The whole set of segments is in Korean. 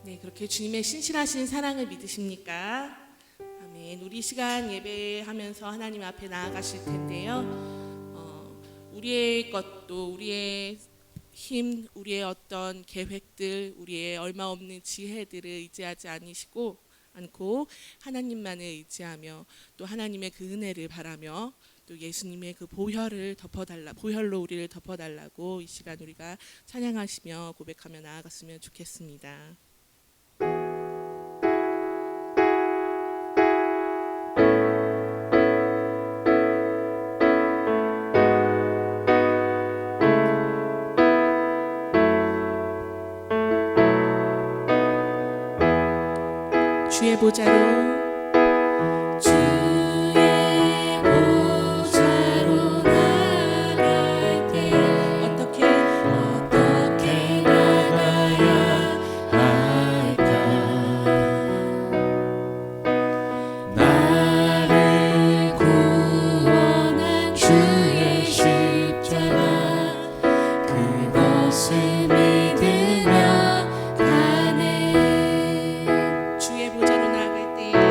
네, 그렇게 주님의 신실하신 사랑을 믿으십니까? 아멘. 우리 시간 예배하면서 하나님 앞에 나아가실 텐데요. 우리의 것도, 우리의 힘, 우리의 어떤 계획들, 우리의 얼마 없는 지혜들을 의지하지 않고 하나님만을 의지하며 또 하나님의 그 은혜를 바라며 또 예수님의 그 보혈로 우리를 덮어달라고 이 시간 우리가 찬양하시며 고백하며 나아갔으면 좋겠습니다. 주의 보좌로 나갈 때 어떻게 나가야 할까? 나를 구원한 주의 십자가 그것을 믿으며 가네. 주의 보좌로 나갈 때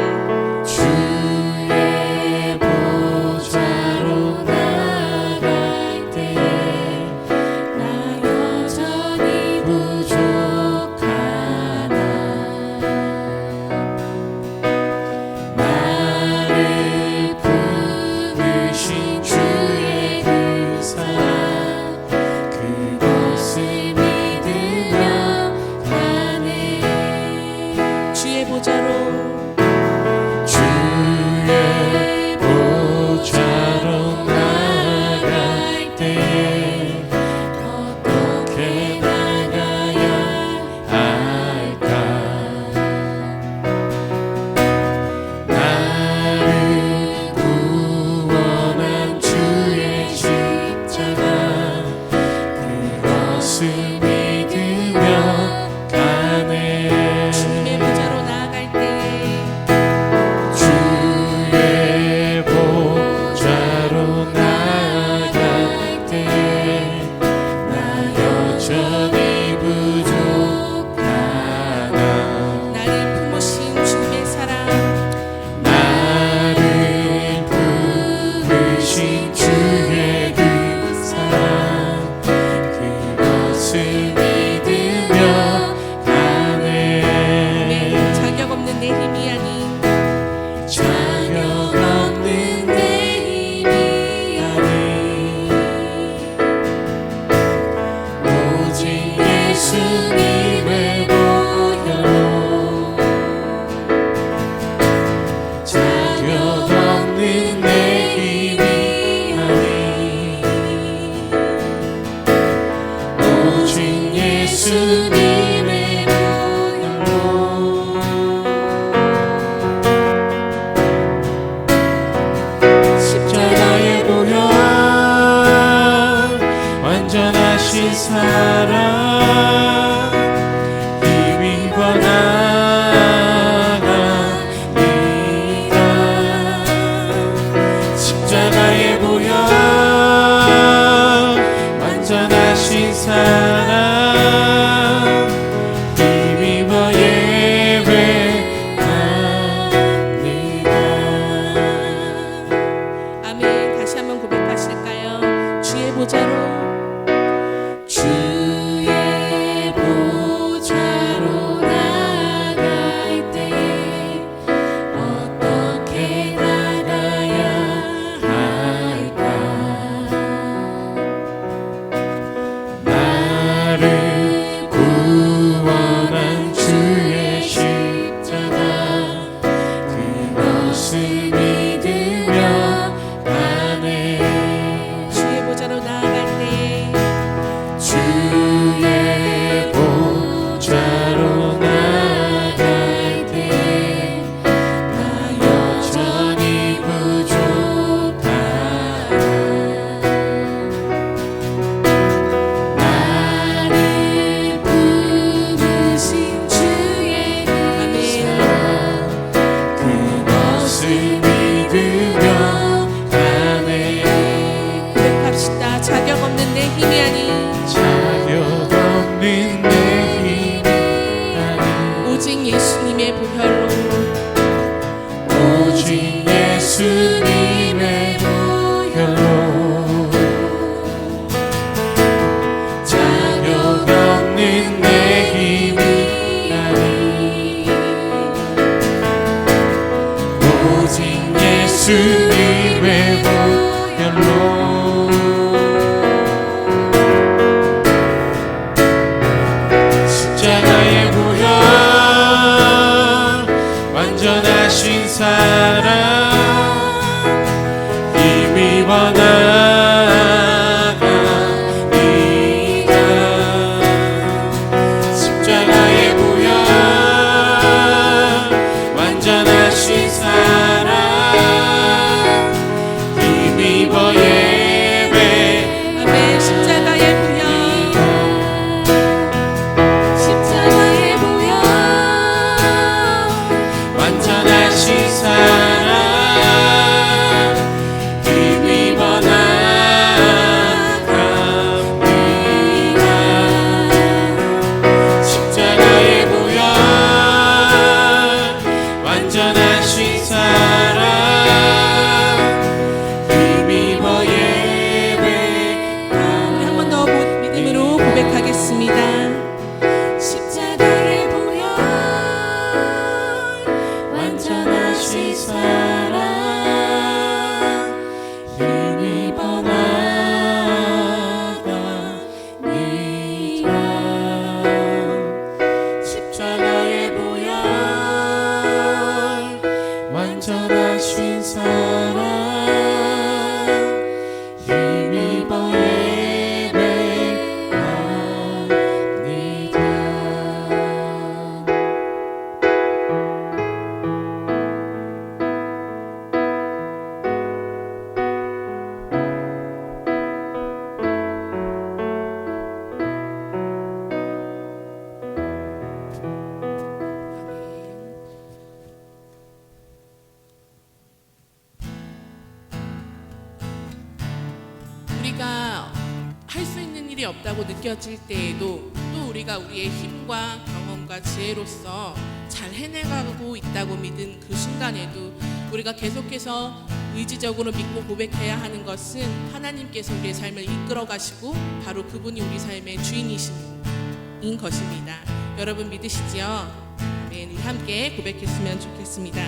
힘이 없다고 느껴질 때에도 또 우리가 우리의 힘과 경험과 지혜로서 잘 해내가고 있다고 믿은 그 순간에도 우리가 계속해서 의지적으로 믿고 고백해야 하는 것은 하나님께서 우리의 삶을 이끌어 가시고 바로 그분이 우리 삶의 주인이신 것입니다. 여러분 믿으시지요? 네, 우리 함께 고백했으면 좋겠습니다.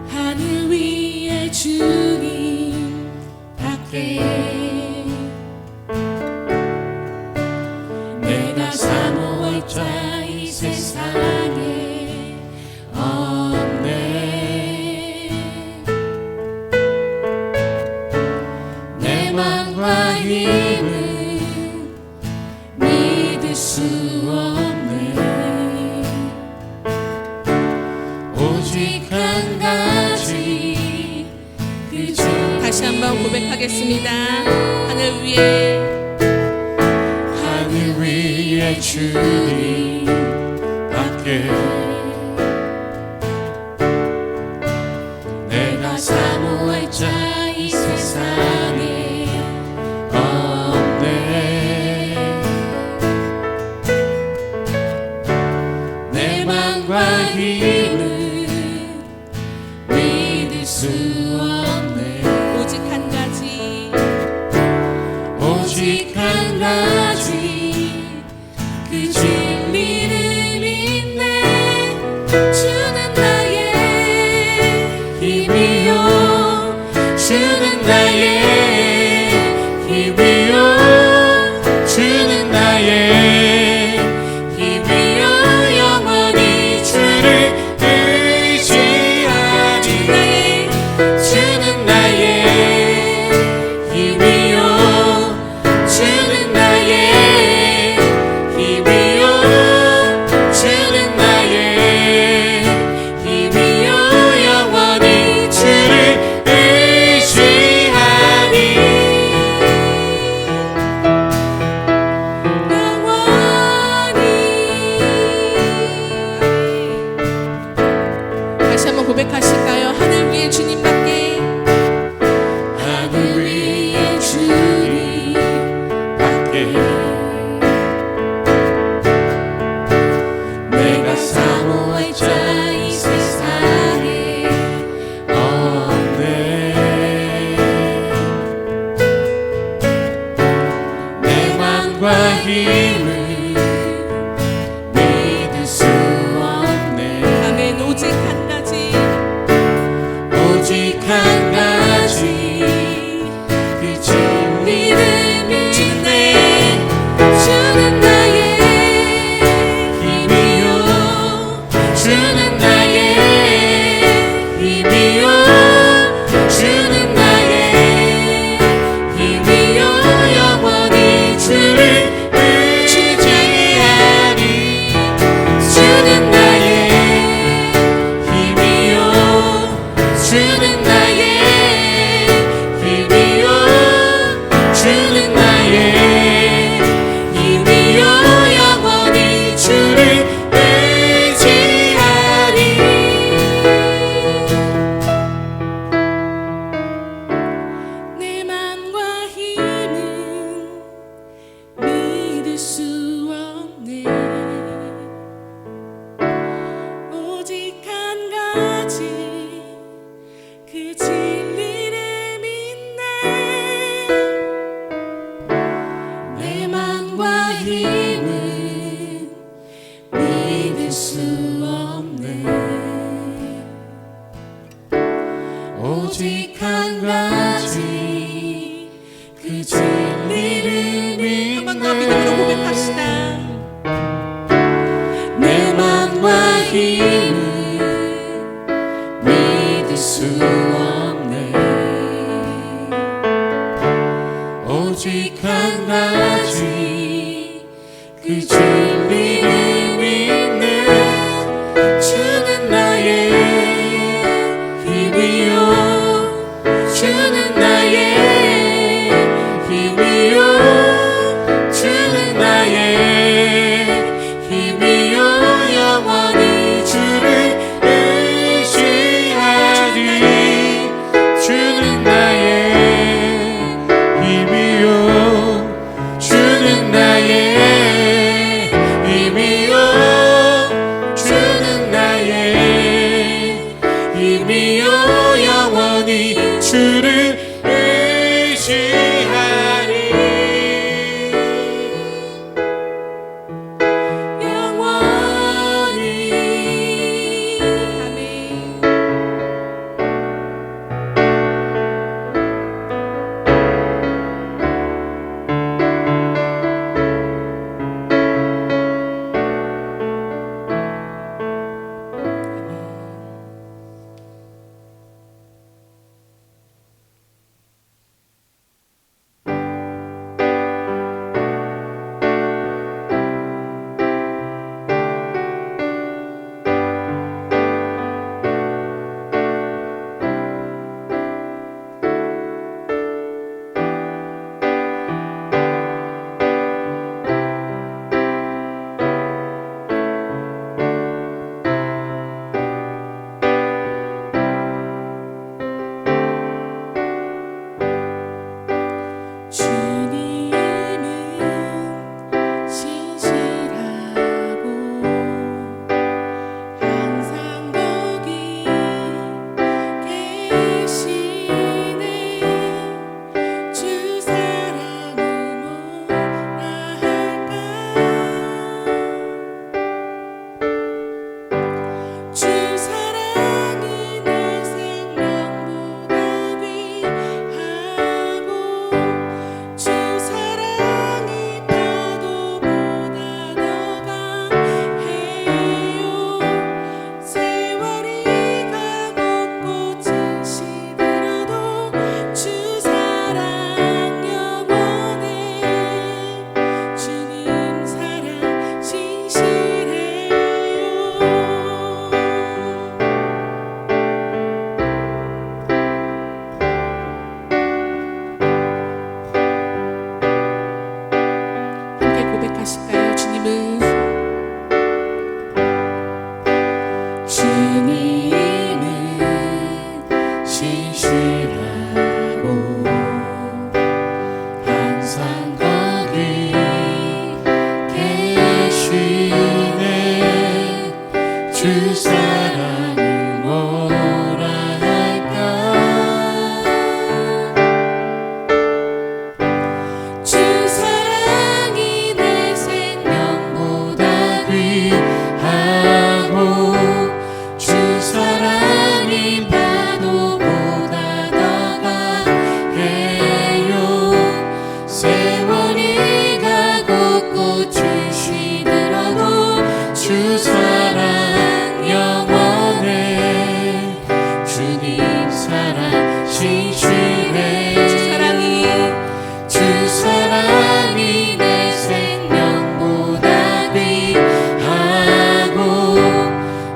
하늘 위에 주님 밖에 내가 사모할 자 이 세상에 없네. 내 맘과 힘은 믿을 수 없네. 오직 한 가지 그 주. 다시 한번 고백하겠습니다. 하늘 위에 주님 밖에 내가 사모할 자 이 세상에 없네. 내 맘과 힘은 믿을 수 없네. 오직 한 가지 오직 한 가지 그 진리를 믿네. 주는 나의 힘이요 주는 나의 힘이요 주는 나의 힘이요 영원히 주를 의지하니. 주는 나의 힘이요 주는 나의 힘이요 주는 나의 힘이요 영원히 주를 의지하니. 다시 한번 고백하실까요? 하늘 위에 주님밖에 하늘 위에 주님 밖에 내가 사모할 자 이 세상에 없네. 내 맘과 힘을 믿을 수 없네. 아멘. 오직 한 가지 오직 한 가지 그 진리를 믿네. 주는 나의 힘이요 주는 나의 힘이요 주는 나의 힘이요 영원히 주를 의지하니. 주는 나의 힘이요 주는 나의 힘이요 주는 나의 힘이요 영원히 주를 의지하니. 내 맘과 힘은 믿을 수 없네. 오직 한 가지 그 진리를 믿네. 내 맘과 힘은 믿을 수 없네. 오직 한 가지 그 진리를 한 번 더 믿음으로 믿네. 고백합시다. 내 맘과 힘은 믿을 수 없네. 오직 한 가지 그 진리를 믿네. 주는 나의 힘이요 주는 나의 힘이요 주는 나의 힘이요 영원히 주를 주 사랑이 뭐라 할까 주 사랑이 내 생명보다 귀하고 주 사랑이 파도보다 더 강해요 세월이 가고 꽃이 시들어도 주 사랑 영원해 주님 사랑 신실해 주 사랑이 내 생명보다 귀하고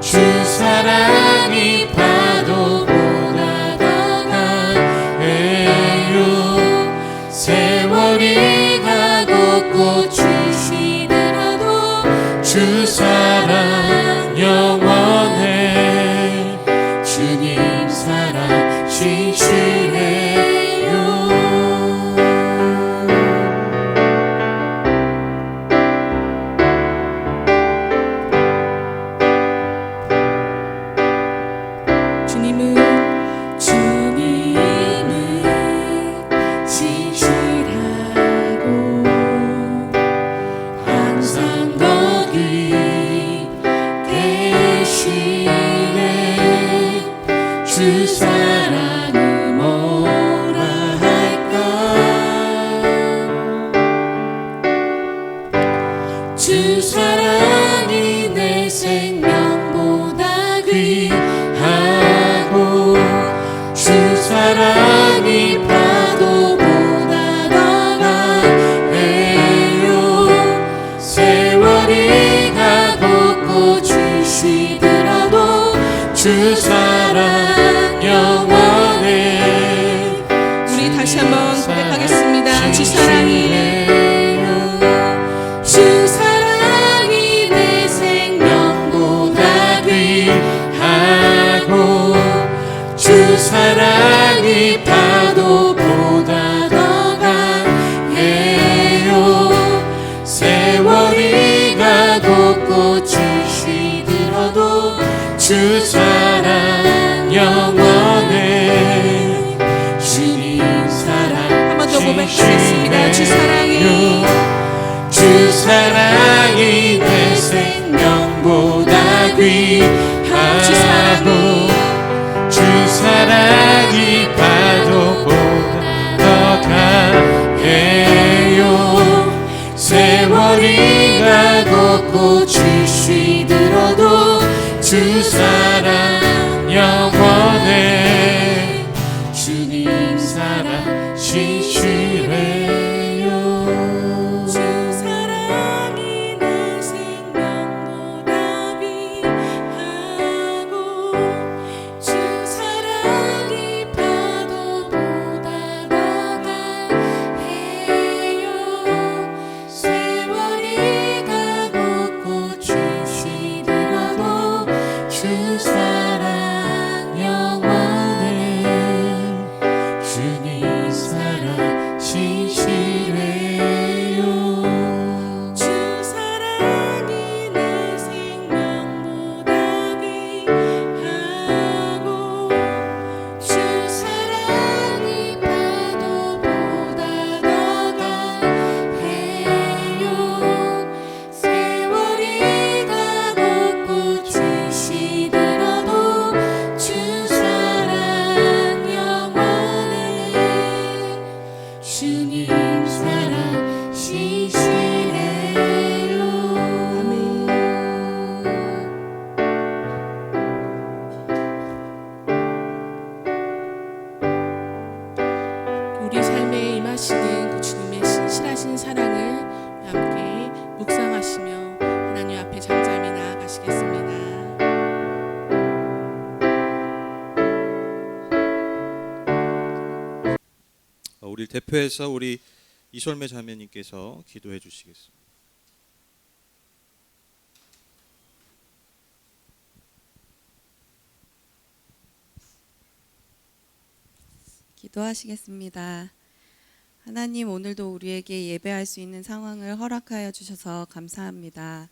주 사랑이 파도보다 더 강해요 세월이 가고 꽃이 시들어도 주 사랑 영원해 주님 사랑 신실해요 주님은 신실하고 항상 거기 계시네 주 사랑이 뭐라 할까 주 사랑이 내 생명보다 귀하고 주 사랑이 파도보다 더 강해요 세월이 가고 꽃이 시들어도 주 사랑 영원해 우리 다시 한번 고백하겠습니다. 주 사랑이 주 사랑이 내 생명보다 귀하고 주 사랑이 파도보다 더 강해요 세월이 가고 꽃이 시들어도 주 사랑 영원해 주님 사랑 한 번 더 고백하겠습니다. 주 사랑이 주 사랑이 내 생명보다 귀하고 주 사랑이 파도보다 더 강해요 세월이 가고 꽃이 시들어도 주 사랑 영원해 주님 사랑 신실해요 주 사랑이 내 생명보다 귀하고 주 사랑이 파도보다 더 강해요 세월이 가고 꽃이 시들어도 주 사랑 영원해 주님 사랑 신실해요 주 사랑이 내 생명보다 귀하고 주 사랑이 파도보다 더 강해요 세월이 가고 꽃이 시들어도 주 사랑 영원해 주님 사랑 신실해요 아멘. 우리 삶에 임하시는 그 주님의 신실하신 사랑을 함께 묵상하시며 하나님 앞에 잠잠히 나아가시겠습니다. 우리 대표해서 우리 이솔매 자매님께서 기도해 주시겠습니다. 기도하시겠습니다. 하나님, 오늘도 우리에게 예배할 수 있는 상황을 허락하여 주셔서 감사합니다.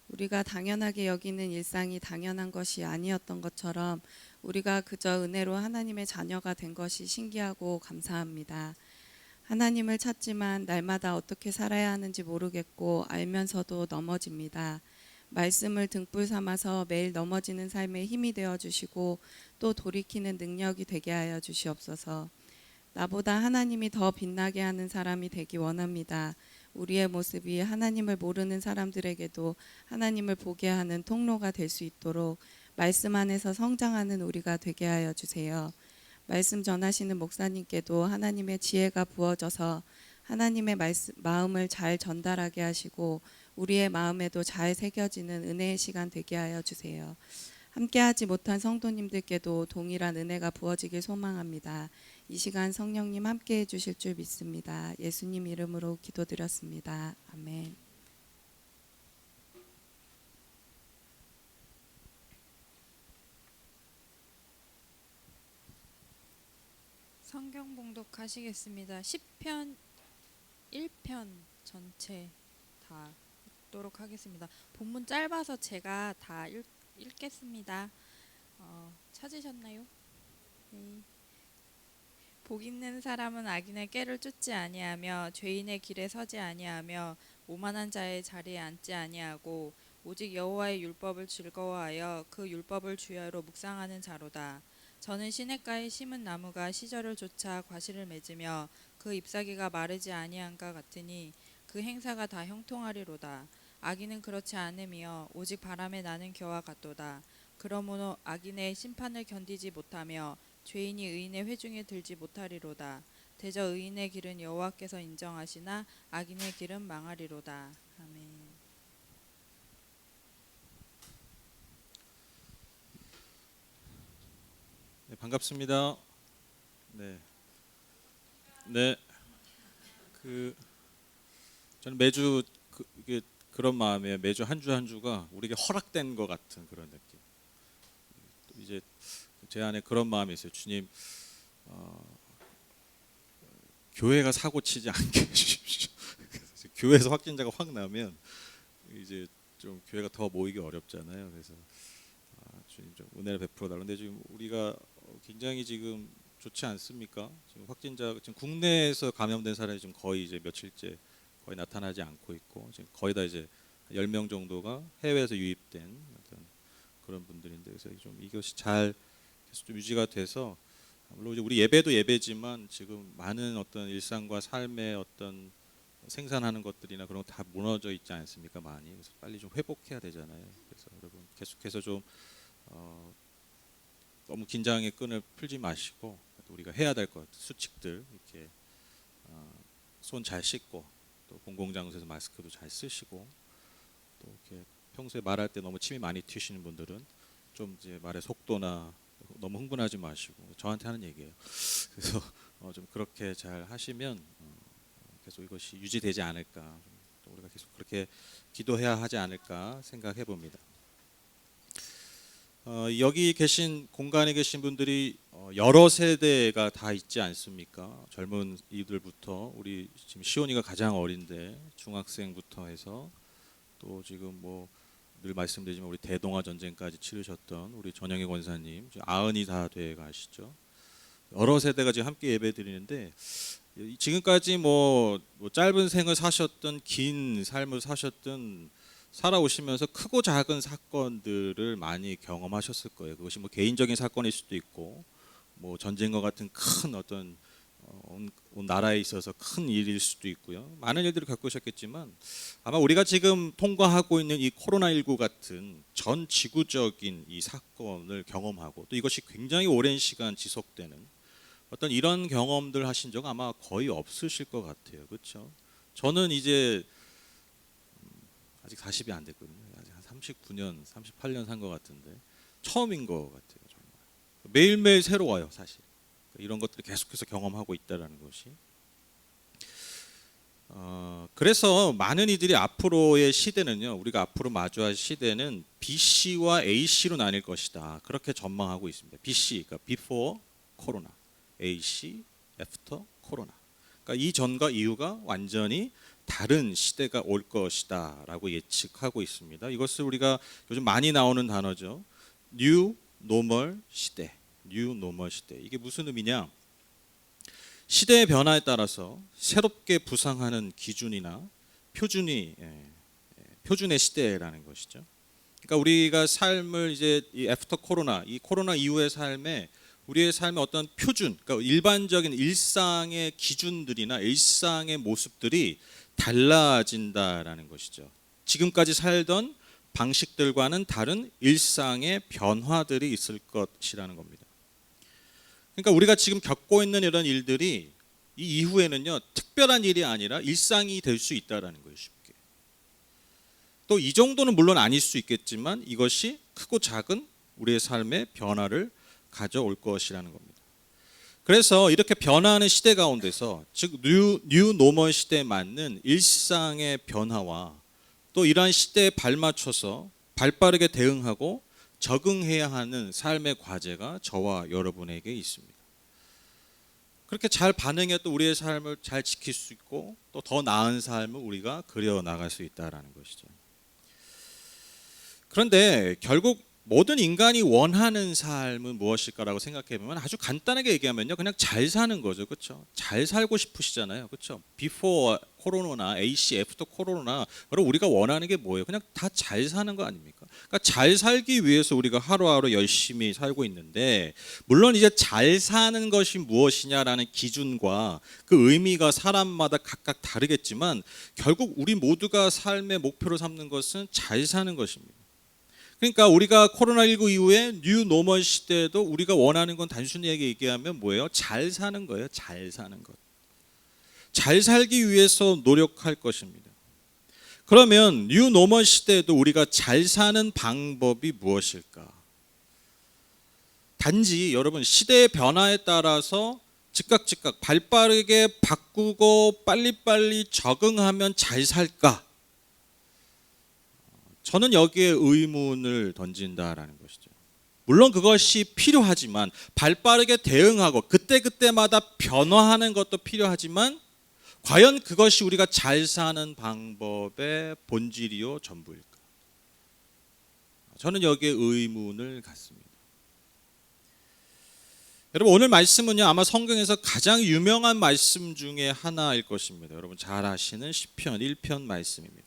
우리가 당연하게 여기는 일상이 당연한 것이 아니었던 것처럼 우리가 그저 은혜로 하나님의 자녀가 된 것이 신기하고 감사합니다. 하나님을 찾지만 날마다 어떻게 살아야 하는지 모르겠고 알면서도 넘어집니다. 말씀을 등불 삼아서 매일 넘어지는 삶에 힘이 되어 주시고 또 돌이키는 능력이 되게 하여 주시옵소서. 나보다 하나님이 더 빛나게 하는 사람이 되기 원합니다. 우리의 모습이 하나님을 모르는 사람들에게도 하나님을 보게 하는 통로가 될 수 있도록 말씀 안에서 성장하는 우리가 되게 하여 주세요. 말씀 전하시는 목사님께도 하나님의 지혜가 부어져서 하나님의 마음을 잘 전달하게 하시고 우리의 마음에도 잘 새겨지는 은혜의 시간 되게 하여 주세요. 함께하지 못한 성도님들께도 동일한 은혜가 부어지길 소망합니다. 이 시간 성령님 함께해 주실 줄 믿습니다. 예수님 이름으로 기도드렸습니다. 아멘. 성경 봉독하시겠습니다. 시편 1편 전체 다 읽도록 하겠습니다. 본문 짧아서 제가 다 읽겠습니다. 찾으셨나요? 네. 복 있는 사람은 악인의 꾀를 쫓지 아니하며 죄인의 길에 서지 아니하며 오만한 자의 자리에 앉지 아니하고 오직 여호와의 율법을 즐거워하여 그 율법을 주야로 묵상하는 자로다. 저는 시냇가에 심은 나무가 시절을 쫓아 과실을 맺으며 그 잎사귀가 마르지 아니한가 같으니 그 행사가 다 형통하리로다. 악인은 그렇지 않으며 오직 바람에 나는 겨와 같도다. 그러므로 악인의 심판을 견디지 못하며 죄인이 의인의 회중에 들지 못하리로다. 대저 의인의 길은 여호와께서 인정하시나 악인의 길은 망하리로다. 아멘. 네, 반갑습니다. 네. 네. 저는 매주 이게 그런 마음이에요. 매주 한 주 한 주가 우리에게 허락된 것 같은 그런 느낌. 또 이제 제 안에 그런 마음이 있어요. 주님, 교회가 사고 치지 않게 해주십시오. 교회에서 확진자가 확 나면 이제 좀 교회가 더 모이기 어렵잖아요. 그래서 주님 좀 은혜를 베풀어 달라는데 지금 우리가 굉장히 지금 좋지 않습니까? 지금 확진자 지금 국내에서 감염된 사람이 지금 거의 이제 며칠째 거의 나타나지 않고 있고 지금 거의 다 이제 10명 정도가 해외에서 유입된 어떤 그런 분들인데 그래서 좀 이것이 잘 계속 좀 유지가 돼서 물론 이제 우리 예배도 예배지만 지금 많은 어떤 일상과 삶의 어떤 생산하는 것들이나 그런 거 다 무너져 있지 않습니까? 많이 그래서 빨리 좀 회복해야 되잖아요. 그래서 여러분 계속해서 좀 너무 긴장의 끈을 풀지 마시고 우리가 해야 될 것 수칙들 이렇게 손 잘 씻고 또 공공장소에서 마스크도 잘 쓰시고 또 이렇게 평소에 말할 때 너무 침이 많이 튀시는 분들은 좀 이제 말의 속도나 너무 흥분하지 마시고 저한테 하는 얘기예요. 그래서 좀 그렇게 잘 하시면 계속 이것이 유지되지 않을까 또 우리가 계속 그렇게 기도해야 하지 않을까 생각해 봅니다. 여기 계신 공간에 계신 분들이 여러 세대가 다 있지 않습니까? 젊은 이들부터 우리 지금 시온이가 가장 어린데 중학생부터 해서 또 지금 뭐 늘 말씀드리지만 우리 대동아 전쟁까지 치르셨던 우리 전영희 권사님 지금 90이 다 돼 가시죠. 여러 세대가 지금 함께 예배드리는데 지금까지 뭐 짧은 생을 사셨던 긴 삶을 사셨던 살아오시면서 크고 작은 사건들을 많이 경험하셨을 거예요. 그것이 뭐 개인적인 사건일 수도 있고 뭐 전쟁과 같은 큰 어떤 온 나라에 있어서 큰 일일 수도 있고요. 많은 일들을 겪으셨겠지만 아마 우리가 지금 통과하고 있는 이 코로나19 같은 전 지구적인 이 사건을 경험하고 또 이것이 굉장히 오랜 시간 지속되는 어떤 이런 경험들 하신 적 아마 거의 없으실 것 같아요. 그렇죠? 저는 이제 아직 40이 안 됐거든요. 아직 한 39년, 38년 산 것 같은데 처음인 것 같아요. 정말 매일매일 새로워요, 사실. 이런 것들을 계속해서 경험하고 있다라는 것이. 그래서 많은 이들이 앞으로의 시대는요, 우리가 앞으로 마주할 시대는 BC와 AC로 나뉠 것이다. 그렇게 전망하고 있습니다. BC, 그러니까 before 코로나, AC, after 코로나. 그러니까 이전과 이후가 완전히 다른 시대가 올 것이다라고 예측하고 있습니다. 이것을 우리가 요즘 많이 나오는 단어죠. New Normal 시대. New Normal 시대. 이게 무슨 의미냐? 시대의 변화에 따라서 새롭게 부상하는 기준이나 표준의 시대라는 것이죠. 그러니까 우리가 삶을 이제 이 애프터 코로나, 이 코로나 이후의 삶에 우리의 삶의 어떤 표준, 그러니까 일반적인 일상의 기준들이나 일상의 모습들이 달라진다라는 것이죠. 지금까지 살던 방식들과는 다른 일상의 변화들이 있을 것이라는 겁니다. 그러니까 우리가 지금 겪고 있는 이런 일들이 이 이후에는요, 특별한 일이 아니라 일상이 될 수 있다라는 거예요. 쉽게. 또 이 정도는 물론 아닐 수 있겠지만 이것이 크고 작은 우리의 삶의 변화를 가져올 것이라는 겁니다. 그래서 이렇게 변화하는 시대 가운데서 즉 뉴 노멀 시대에 맞는 일상의 변화와 또 이러한 시대에 발맞춰서 발빠르게 대응하고 적응해야 하는 삶의 과제가 저와 여러분에게 있습니다. 그렇게 잘 반응해 또 우리의 삶을 잘 지킬 수 있고 또 더 나은 삶을 우리가 그려 나갈 수 있다라는 것이죠. 그런데 결국 모든 인간이 원하는 삶은 무엇일까라고 생각해 보면 아주 간단하게 얘기하면요, 그냥 잘 사는 거죠, 그렇죠? 잘 살고 싶으시잖아요, 그렇죠? Before 코로나, AC, After 코로나, 그럼 우리가 원하는 게 뭐예요? 그냥 다 잘 사는 거 아닙니까? 그러니까 잘 살기 위해서 우리가 하루하루 열심히 살고 있는데, 물론 이제 잘 사는 것이 무엇이냐라는 기준과 그 의미가 사람마다 각각 다르겠지만 결국 우리 모두가 삶의 목표로 삼는 것은 잘 사는 것입니다. 그러니까 우리가 코로나19 이후에 뉴 노멀 시대에도 우리가 원하는 건 단순히 얘기하면 뭐예요? 잘 사는 거예요. 잘 사는 것. 잘 살기 위해서 노력할 것입니다. 그러면 뉴 노멀 시대에도 우리가 잘 사는 방법이 무엇일까? 단지 여러분 시대의 변화에 따라서 즉각 발빠르게 바꾸고 빨리빨리 적응하면 잘 살까? 저는 여기에 의문을 던진다라는 것이죠. 물론 그것이 필요하지만 발빠르게 대응하고 그때그때마다 변화하는 것도 필요하지만 과연 그것이 우리가 잘 사는 방법의 본질이요 전부일까? 저는 여기에 의문을 갖습니다. 여러분 오늘 말씀은요 아마 성경에서 가장 유명한 말씀 중에 하나일 것입니다. 여러분 잘 아시는 시편 1편 말씀입니다.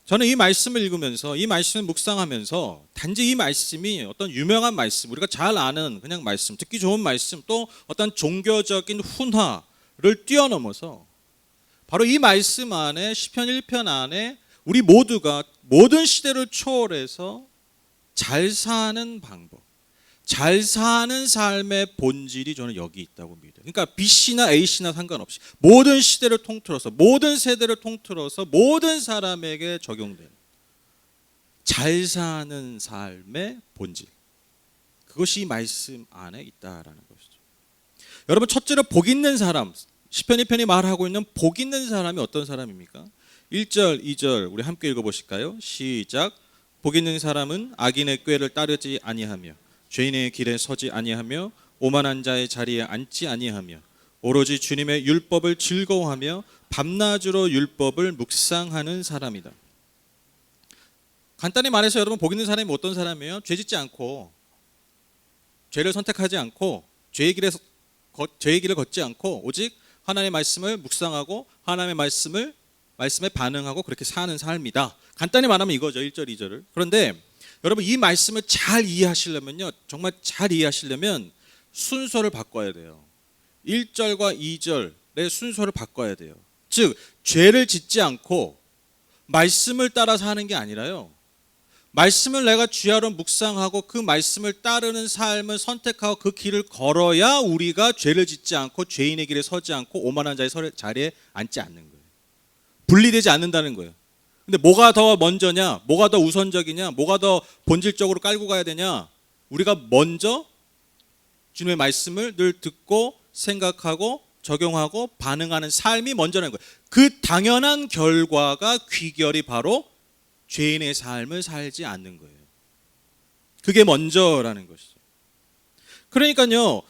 저는 이 말씀을 읽으면서 이 말씀을 묵상하면서 단지 이 말씀이 어떤 유명한 말씀, 우리가 잘 아는 그냥 말씀, 듣기 좋은 말씀, 또 어떤 종교적인 훈화를 뛰어넘어서 바로 이 말씀 안에 시편 1편 안에 우리 모두가 모든 시대를 초월해서 잘 사는 방법, 잘 사는 삶의 본질이 저는 여기 있다고 믿어요. 그러니까 B씨나 A씨나 상관없이 모든 시대를 통틀어서 모든 세대를 통틀어서 모든 사람에게 적용되는 잘 사는 삶의 본질, 그것이 이 말씀 안에 있다라는 것이죠. 여러분 첫째로 복 있는 사람, 시편 2편이 말하고 있는 복 있는 사람이 어떤 사람입니까? 1절, 2절 우리 함께 읽어보실까요? 시작. 복 있는 사람은 악인의 꾀를 따르지 아니하며 죄인의 길에 서지 아니하며 오만한 자의 자리에 앉지 아니하며 오로지 주님의 율법을 즐거워하며 밤낮으로 율법을 묵상하는 사람이다. 간단히 말해서 여러분 복 있는 사람이 어떤 사람이에요? 죄 짓지 않고 죄를 선택하지 않고 죄의 길을 걷지 않고 오직 하나님의 말씀을 묵상하고 하나님의 말씀에 반응하고 그렇게 사는 삶이다. 간단히 말하면 이거죠. 1절 2절을. 그런데 여러분 이 말씀을 잘 이해하시려면요, 정말 잘 이해하시려면 순서를 바꿔야 돼요. 1절과 2절의 순서를 바꿔야 돼요. 즉 죄를 짓지 않고 말씀을 따라서 하는 게 아니라요, 말씀을 내가 주야로 묵상하고 그 말씀을 따르는 삶을 선택하고 그 길을 걸어야 우리가 죄를 짓지 않고 죄인의 길에 서지 않고 오만한 자의 자리에 앉지 않는 거예요. 분리되지 않는다는 거예요. 근데 뭐가 더 먼저냐, 뭐가 더 우선적이냐, 뭐가 더 본질적으로 깔고 가야 되냐? 우리가 먼저 주님의 말씀을 늘 듣고 생각하고 적용하고 반응하는 삶이 먼저라는 거예요. 그 당연한 결과가 귀결이 바로 죄인의 삶을 살지 않는 거예요. 그게 먼저라는 것이죠. 그러니까요,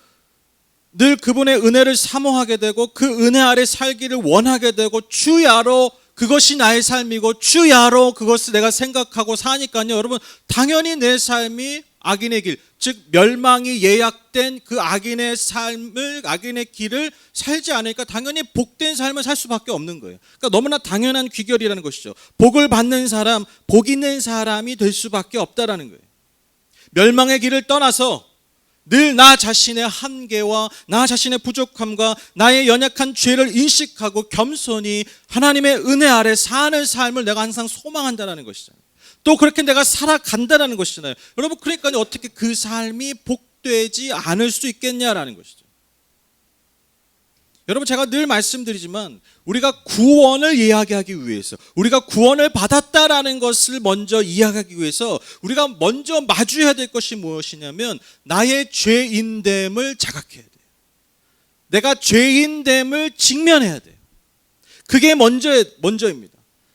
늘 그분의 은혜를 사모하게 되고 그 은혜 아래 살기를 원하게 되고 주야로 그것이 나의 삶이고 주야로 그것을 내가 생각하고 사니까요. 여러분 당연히 내 삶이 악인의 길, 즉 멸망이 예약된 그 악인의 삶을 악인의 길을 살지 않으니까 당연히 복된 삶을 살 수밖에 없는 거예요. 그러니까 너무나 당연한 귀결이라는 것이죠. 복을 받는 사람, 복 있는 사람이 될 수밖에 없다라는 거예요. 멸망의 길을 떠나서 늘 나 자신의 한계와 나 자신의 부족함과 나의 연약한 죄를 인식하고 겸손히 하나님의 은혜 아래 사는 삶을 내가 항상 소망한다는 것이잖아요. 또 그렇게 내가 살아간다는 것이잖아요. 여러분 그러니까 어떻게 그 삶이 복되지 않을 수 있겠냐라는 것이죠. 여러분 제가 늘 말씀드리지만 우리가 구원을 이야기하기 위해서 우리가 구원을 받았다라는 것을 먼저 이야기하기 위해서 우리가 먼저 마주해야 될 것이 무엇이냐면 나의 죄인됨을 자각해야 돼요. 내가 죄인됨을 직면해야 돼요. 그게 먼저입니다.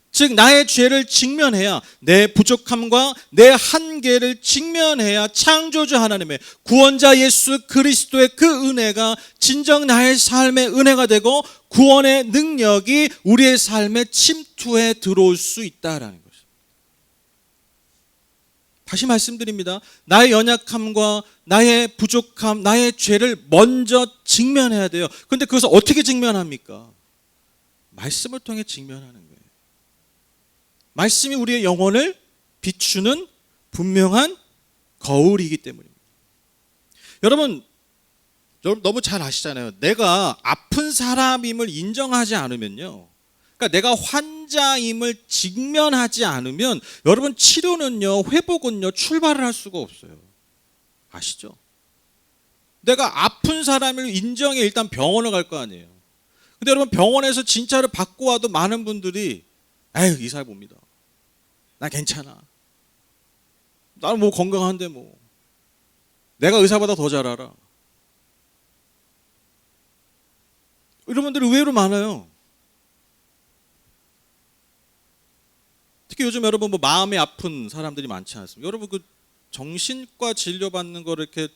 즉 나의 죄를 직면해야 내 부족함과 내 한계를 직면해야 창조주 하나님의 구원자 예수 그리스도의 그 은혜가 진정 나의 삶의 은혜가 되고 구원의 능력이 우리의 삶에 침투해 들어올 수 있다라는 것입니다. 다시 말씀드립니다. 나의 연약함과 나의 부족함, 나의 죄를 먼저 직면해야 돼요. 그런데 그것을 어떻게 직면합니까? 말씀을 통해 직면하는 거예요. 말씀이 우리의 영혼을 비추는 분명한 거울이기 때문입니다. 여러분 너무 잘 아시잖아요. 내가 아픈 사람임을 인정하지 않으면요. 그러니까 내가 환자임을 직면하지 않으면 여러분 치료는요, 회복은요, 출발을 할 수가 없어요. 아시죠? 내가 아픈 사람을 인정해 일단 병원을 갈 거 아니에요. 근데 여러분 병원에서 진찰을 받고 와도 많은 분들이 에휴 이살 봅니다. 나 괜찮아. 나는 뭐 건강한데 뭐. 내가 의사보다 더 잘 알아. 이런 분들이 의외로 많아요. 특히 요즘 여러분 뭐 마음이 아픈 사람들이 많지 않습니까? 여러분 그 정신과 진료받는 거를 이렇게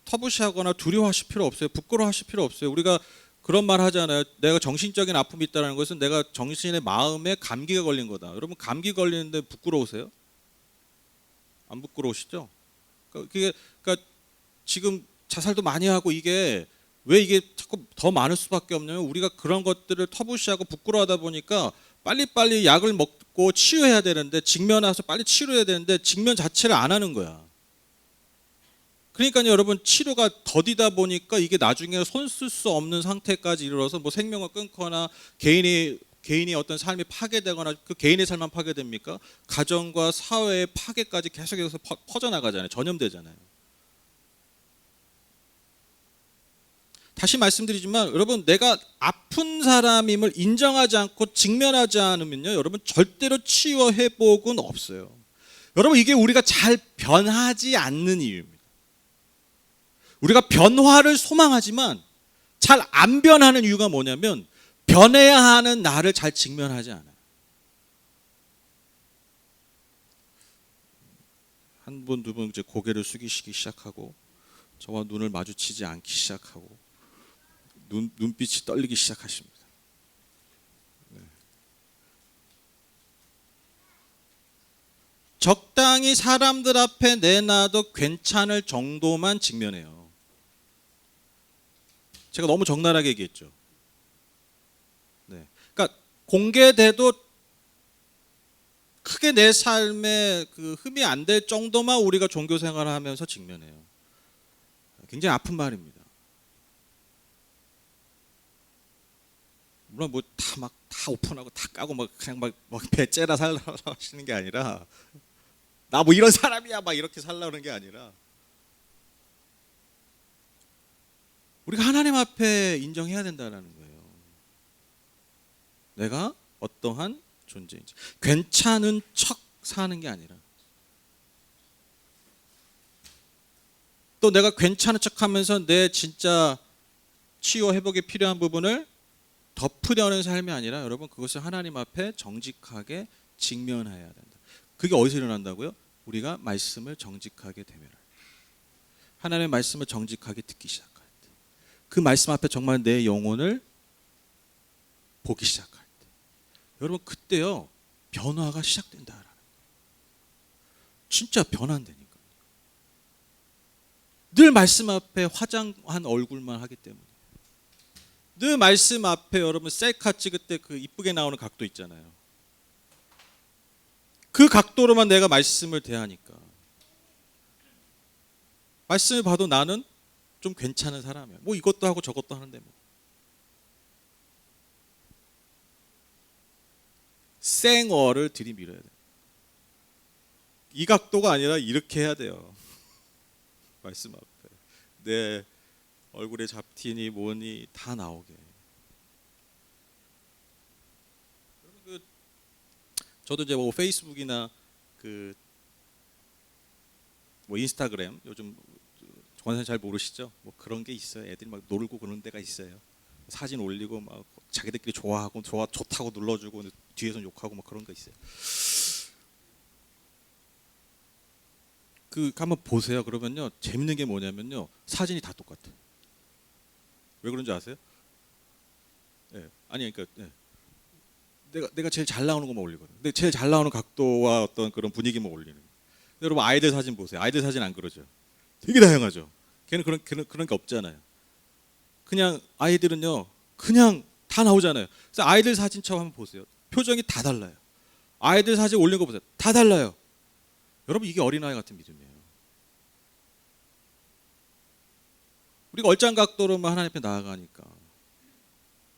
터부시하거나 두려워하실 필요 없어요. 부끄러워하실 필요 없어요. 우리가 그런 말 하잖아요. 내가 정신적인 아픔이 있다는 것은 내가 정신의 마음에 감기가 걸린 거다. 여러분 감기 걸리는데 부끄러우세요? 안 부끄러우시죠? 그러니까 지금 자살도 많이 하고 이게 왜 이게 자꾸 더 많을 수밖에 없냐면 우리가 그런 것들을 터부시하고 부끄러워하다 보니까 빨리빨리 약을 먹고 치유해야 되는데 직면해서 빨리 치료해야 되는데 직면 자체를 안 하는 거야. 그러니까 여러분 치료가 더디다 보니까 이게 나중에 손 쓸 수 없는 상태까지 이르러서 뭐 생명을 끊거나 개인이 어떤 삶이 파괴되거나 그 개인의 삶만 파괴됩니까? 가정과 사회의 파괴까지 계속해서 퍼져나가잖아요. 전염되잖아요. 다시 말씀드리지만 여러분 내가 아픈 사람임을 인정하지 않고 직면하지 않으면요. 여러분 절대로 치유와 회복은 없어요. 여러분 이게 우리가 잘 변하지 않는 이유입니다. 우리가 변화를 소망하지만 잘 안 변하는 이유가 뭐냐면 변해야 하는 나를 잘 직면하지 않아요. 한 분, 두 분 이제 고개를 숙이시기 시작하고 저와 눈을 마주치지 않기 시작하고 눈빛이 떨리기 시작하십니다. 네. 적당히 사람들 앞에 내놔도 괜찮을 정도만 직면해요. 제가 너무 적나라하게 얘기했죠. 네. 그러니까 공개돼도 크게 내 삶에 그 흠이 안 될 정도만 우리가 종교 생활을 하면서 직면해요. 굉장히 아픈 말입니다. 물론 뭐 다 오픈하고 다 까고 막 그냥 막 배째라 살라고 하시는 게 아니라 나 뭐 이런 사람이야 막 이렇게 살라는 게 아니라 우리가 하나님 앞에 인정해야 된다는 거예요. 내가 어떠한 존재인지. 괜찮은 척 사는 게 아니라 또 내가 괜찮은 척하면서 내 진짜 치유 회복에 필요한 부분을 덮으려는 삶이 아니라 여러분 그것을 하나님 앞에 정직하게 직면해야 된다. 그게 어디서 일어난다고요? 우리가 말씀을 정직하게 대면할 때. 하나님의 말씀을 정직하게 듣기 시작할 때. 그 말씀 앞에 정말 내 영혼을 보기 시작할 때, 여러분 그때요 변화가 시작된다라는 거예요. 진짜 변한다니까. 늘 말씀 앞에 화장한 얼굴만 하기 때문에. 늘 말씀 앞에 여러분 셀카 찍을 때 그 이쁘게 나오는 각도 있잖아요. 그 각도로만 내가 말씀을 대하니까 말씀을 봐도 나는 좀 괜찮은 사람이야. 뭐 이것도 하고 저것도 하는데 뭐. 생얼을 들이밀어야 돼. 이 각도가 아니라 이렇게 해야 돼요. 말씀 앞에 내 얼굴에 잡티니 뭐니 다 나오게. 여러분 저도 이제 뭐 페이스북이나 그 뭐 인스타그램 요즘 권사님 잘 모르시죠? 뭐 그런 게 있어요. 애들이 막 놀고 그런 데가 있어요. 사진 올리고 막 자기들끼리 좋아하고 좋다고 눌러주고 뒤에서 욕하고 막 그런 거 있어요. 그 한번 보세요. 그러면요 재밌는 게 뭐냐면요 사진이 다 똑같아. 왜 그런지 아세요? 네. 아니 그러니까 내가 제일 잘 나오는 것만 올리거든. 근데 제일 잘 나오는 각도와 어떤 그런 분위기만 올리는. 여러분 아이들 사진 보세요. 아이들 사진 안 그러죠? 되게 다양하죠. 걔는 그런 게 없잖아요. 그냥 아이들은요 그냥 다 나오잖아요. 그래서 아이들 사진처럼 한번 보세요. 표정이 다 달라요. 아이들 사진 올린 거 보세요. 다 달라요. 여러분 이게 어린아이 같은 믿음이에요. 우리가 얼짱 각도로만 하나님 앞에 나아가니까.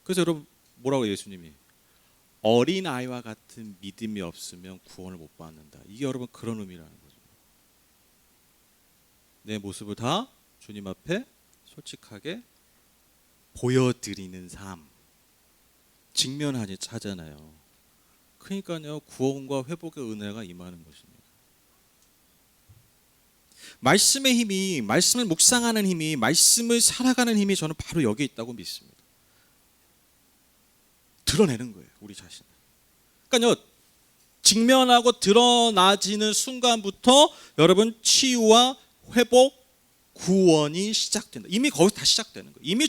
그래서 여러분 뭐라고 예수님이 어린아이와 같은 믿음이 없으면 구원을 못 받는다. 이게 여러분 그런 의미라는 거죠. 내 모습을 다 주님 앞에 솔직하게 보여드리는 삶. 직면하지 차잖아요. 그러니까요 구원과 회복의 은혜가 임하는 것입니다. 말씀의 힘이, 말씀을 묵상하는 힘이, 말씀을 살아가는 힘이 저는 바로 여기 있다고 믿습니다. 드러내는 거예요, 우리 자신을. 그러니까요, 직면하고 드러나지는 순간부터 여러분 치유와 회복, 구원이 시작된다. 이미 거기서 다 시작되는 거예요. 이미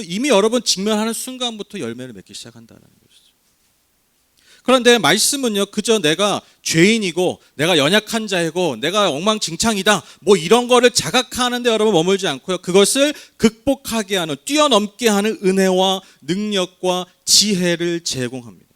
이미 여러분 직면하는 순간부터 열매를 맺기 시작한다는 것이죠. 그런데 말씀은요 그저 내가 죄인이고 내가 연약한 자이고 내가 엉망진창이다 뭐 이런 거를 자각하는 데 여러분 머물지 않고요 그것을 극복하게 하는 뛰어넘게 하는 은혜와 능력과 지혜를 제공합니다.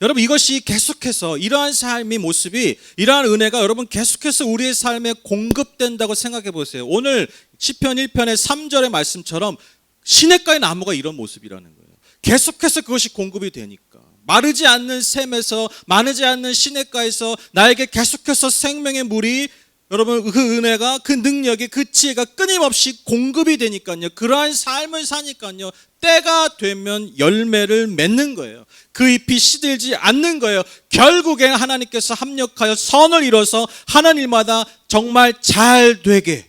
여러분 이것이 계속해서 이러한 삶의 모습이 이러한 은혜가 여러분 계속해서 우리의 삶에 공급된다고 생각해 보세요. 오늘 시편 1편의 3절의 말씀처럼 시냇가의 나무가 이런 모습이라는 거예요. 계속해서 그것이 공급이 되니까 마르지 않는 샘에서 마르지 않는 시냇가에서 나에게 계속해서 생명의 물이 여러분 그 은혜가 그 능력이 그 지혜가 끊임없이 공급이 되니까요 그러한 삶을 사니까요 때가 되면 열매를 맺는 거예요. 그 잎이 시들지 않는 거예요. 결국에 하나님께서 합력하여 선을 이뤄서 하는 일마다 정말 잘 되게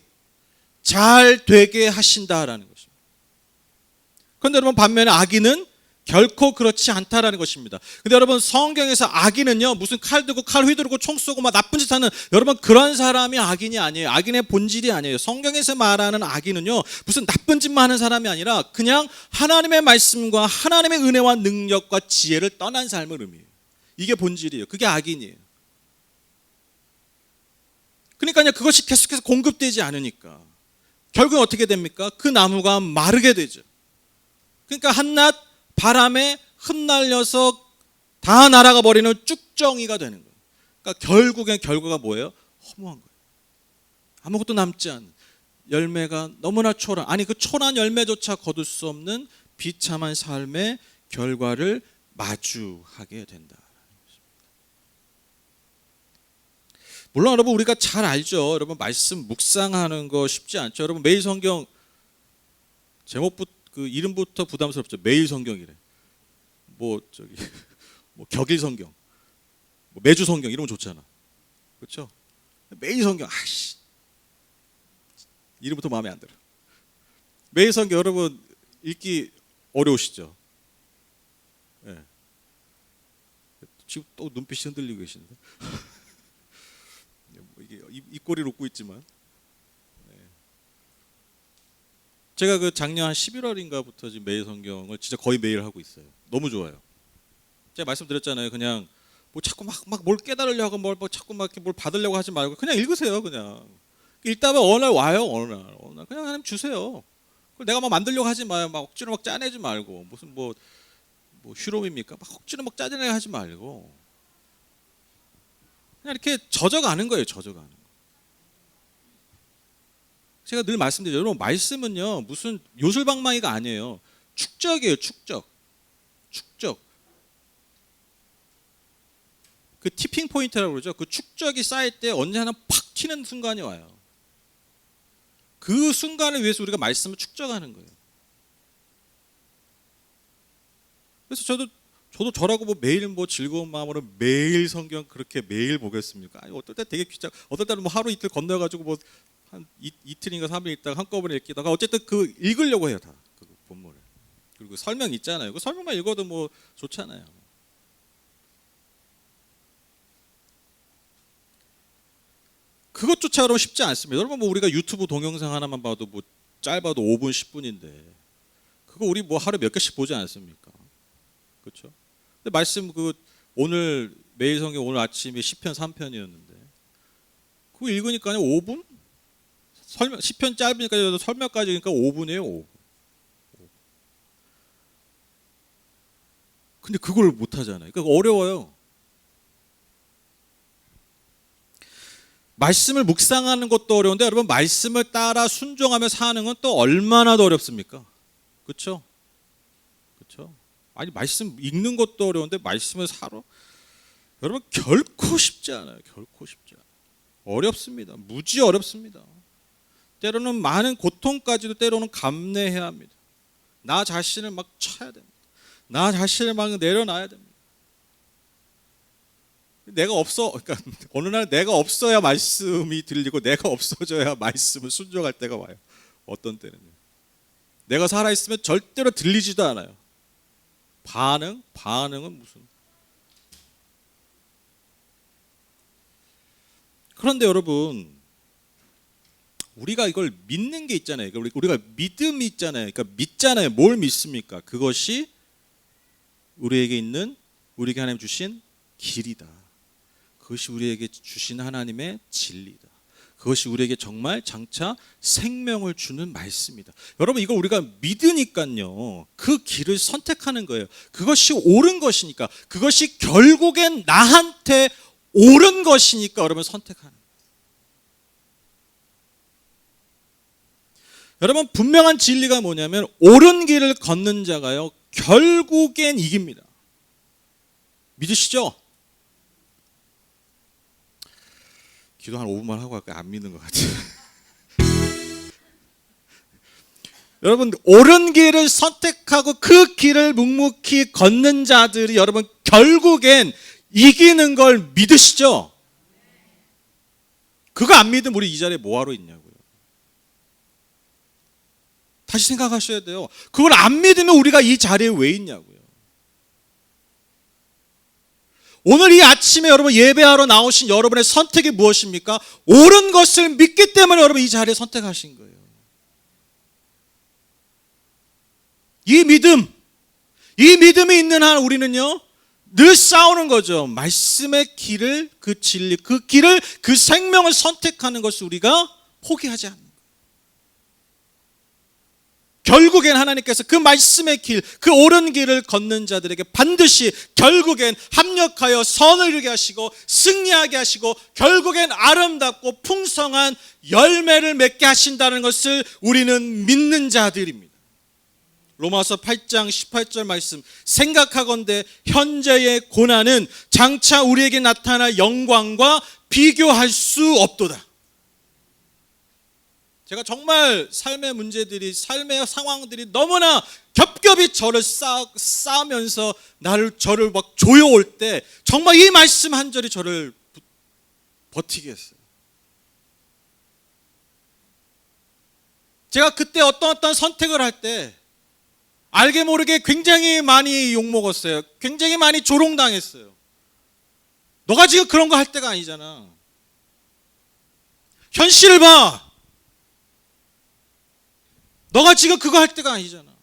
하신다라는 것입니다. 그런데 여러분 반면에 악인은 결코 그렇지 않다라는 것입니다. 근데 여러분 성경에서 악인은요 무슨 칼 들고 칼 휘두르고 총 쏘고 막 나쁜 짓 하는 여러분 그런 사람이 악인이 아니에요. 악인의 본질이 아니에요. 성경에서 말하는 악인은요 무슨 나쁜 짓만 하는 사람이 아니라 그냥 하나님의 말씀과 하나님의 은혜와 능력과 지혜를 떠난 삶을 의미해요. 이게 본질이에요. 그게 악인이에요. 그러니까요 그것이 계속해서 공급되지 않으니까 결국은 어떻게 됩니까? 그 나무가 마르게 되죠. 그러니까 한낱 바람에 흩날려서 다 날아가 버리는 쭉정이가 되는 거예요. 그러니까 결국엔 결과가 뭐예요? 허무한 거예요. 아무것도 남지 않은 열매가 너무나 초라한 아니 그 초라한 열매조차 거둘 수 없는 비참한 삶의 결과를 마주하게 된다. 물론 여러분 우리가 잘 알죠. 여러분 말씀 묵상하는 거 쉽지 않죠. 여러분 매일 성경 제목부터 그 이름부터 부담스럽죠. 매일 성경이래. 뭐 격일 성경, 뭐 매주 성경 이런 거 좋잖아. 그렇죠? 매일 성경 아씨 이름부터 마음에 안 들어. 매일 성경 여러분 읽기 어려우시죠? 네. 지금 또 눈빛이 흔들리고 계시는데. 이게 입꼬리를 웃고 있지만. 제가 그 작년 한 11월인가부터 지금 매일 성경을 진짜 거의 매일 하고 있어요. 너무 좋아요. 제가 말씀드렸잖아요. 그냥 뭐 자꾸 막 뭘 깨달으려고 뭘 자꾸 막 이렇게 뭘 받으려고 하지 말고 그냥 읽으세요. 그냥 읽다가 어느 날 와요. 어느 날 그냥 하나님 주세요. 그걸 내가 막 만들려고 하지 마요. 막 억지로 막 짜내지 말고 무슨 뭐 휴롬입니까? 막 억지로 막 짜내려 하지 말고 그냥 이렇게 젖어가는 거예요. 젖어가는 거. 제가 늘 말씀드려요. 여러분 말씀은요 무슨 요술방망이가 아니에요. 축적이에요. 축적. 그 티핑 포인트라고 그러죠. 그 축적이 쌓일 때 언제 하나 팍 튀는 순간이 와요. 그 순간을 위해서 우리가 말씀을 축적하는 거예요. 그래서 저도 저라고 뭐 매일 뭐 즐거운 마음으로 매일 성경 그렇게 매일 보겠습니까? 아니, 어떨 때 되게 귀찮. 어떨 때는 뭐 하루 이틀 건너가지고 뭐 한 이틀인가 3일 있다가 한꺼번에 읽기다가 어쨌든 그 읽으려고 해요 다 그 본문을. 그리고 설명 있잖아요. 그 설명만 읽어도 뭐 좋잖아요. 그것조차 여러분 쉽지 않습니다. 여러분 뭐 우리가 유튜브 동영상 하나만 봐도 뭐 짧아도 5분 10분인데 그거 우리 뭐 하루 몇 개씩 보지 않습니까? 그렇죠? 근데 말씀 그 오늘 매일 성경 오늘 아침에 시편 3편이었는데 그거 읽으니까 5분? 설명 시편 짧으니까 설명까지 그러니까 5분이에요. 5분. 근데 그걸 못 하잖아요. 그러니까 어려워요. 말씀을 묵상하는 것도 어려운데 여러분 말씀을 따라 순종하며 사는 건 또 얼마나 더 어렵습니까? 그렇죠? 그렇죠? 아니 말씀 읽는 것도 어려운데 말씀을 살아 여러분 결코 쉽지 않아요. 결코 쉽지 않아요. 어렵습니다. 무지 어렵습니다. 때로는 많은 고통까지도 때로는 감내해야 합니다. 나 자신을 막 쳐야 됩니다. 나 자신을 막 내려놔야 됩니다. 내가 없어, 그러니까 어느 날 내가 없어야 말씀이 들리고 내가 없어져야 말씀을 순종할 때가 와요. 어떤 때는요. 내가 살아 있으면 절대로 들리지도 않아요. 반응은 무슨? 그런데 여러분, 우리가 이걸 믿는 게 있잖아요. 우리가 믿음이 있잖아요. 그러니까 믿잖아요. 뭘 믿습니까? 그것이 우리에게 있는 우리에게 하나님 주신 길이다. 그것이 우리에게 주신 하나님의 진리다. 그것이 우리에게 정말 장차 생명을 주는 말씀이다. 여러분 이걸 우리가 믿으니까요. 그 길을 선택하는 거예요. 그것이 옳은 것이니까. 그것이 결국엔 나한테 옳은 것이니까 여러분 선택하는 거예요. 여러분 분명한 진리가 뭐냐면 옳은 길을 걷는 자가요. 결국엔 이깁니다. 믿으시죠? 기도 한 5분만 하고 갈까요? 안 믿는 것 같아요. 여러분 옳은 길을 선택하고 그 길을 묵묵히 걷는 자들이 여러분 결국엔 이기는 걸 믿으시죠? 그거 안 믿으면 우리 이 자리에 뭐하러 있냐고요. 다시 생각하셔야 돼요. 그걸 안 믿으면 우리가 이 자리에 왜 있냐고요. 오늘 이 아침에 여러분 예배하러 나오신 여러분의 선택이 무엇입니까? 옳은 것을 믿기 때문에 여러분 이 자리에 선택하신 거예요. 이 믿음이 있는 한 우리는요 늘 싸우는 거죠. 말씀의 길을, 그 진리, 그 길을, 그 생명을 선택하는 것을 우리가 포기하지 않는 거예요. 결국엔 하나님께서 그 말씀의 길, 그 옳은 길을 걷는 자들에게 반드시 결국엔 합력하여 선을 이루게 하시고 승리하게 하시고 결국엔 아름답고 풍성한 열매를 맺게 하신다는 것을 우리는 믿는 자들입니다. 로마서 8장 18절 말씀, 생각하건대 현재의 고난은 장차 우리에게 나타날 영광과 비교할 수 없도다. 제가 정말 삶의 문제들이, 삶의 상황들이 너무나 겹겹이 저를 쌓으면서 저를 막 조여올 때 정말 이 말씀 한 절이 저를 버티게 했어요. 제가 그때 어떤 선택을 할 때 알게 모르게 굉장히 많이 욕먹었어요. 굉장히 많이 조롱당했어요. 너가 지금 그런 거 할 때가 아니잖아. 현실을 봐. 너가 지금 그거 할 때가 아니잖아.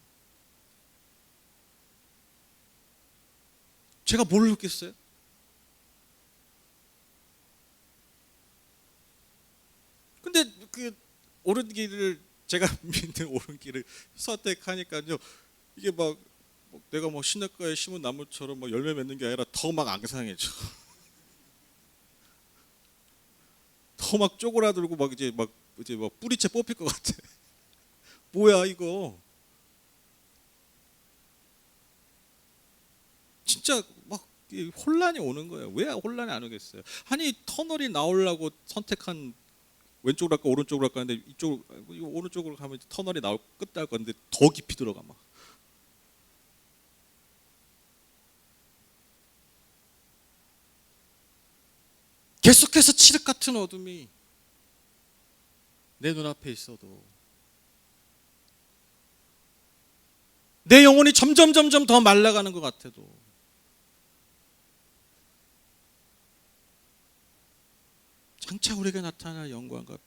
제가 뭘 느꼈어요? 근데 그 옳은 길을 제가 믿는 옳은 길을 선택하니까요. 이게 막 내가 뭐 시냇가에 심은 나무처럼 뭐 열매 맺는 게 아니라 더 막 앙상해져. 더 막 쪼그라들고 막 이제 막 뿌리채 뽑힐 것 같아. 뭐야 이거? 진짜 막 혼란이 오는 거예요. 왜 혼란이 안 오겠어요? 아니 터널이 나오려고 선택한 왼쪽으로 할까 오른쪽으로 할까 하는데 이쪽 오른쪽으로 가면 터널이 나올 끝날 건데 더 깊이 들어가 막. 계속해서 칠흑 같은 어둠이 내 눈앞에 있어도 내 영혼이 점점 더 말라가는 것 같아도 장차 우리에게 나타날 영광과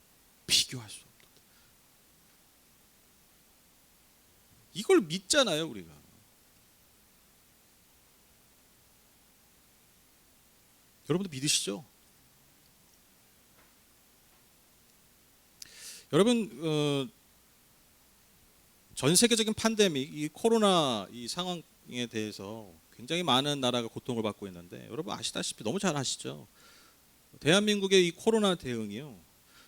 비교할 수 없다. 이걸 믿잖아요, 우리가. 여러분도 믿으시죠? 여러분, 전 세계적인 팬데믹, 이 코로나 이 상황에 대해서 굉장히 많은 나라가 고통을 받고 있는데 여러분 아시다시피 너무 잘 아시죠? 대한민국의 이 코로나 대응이요,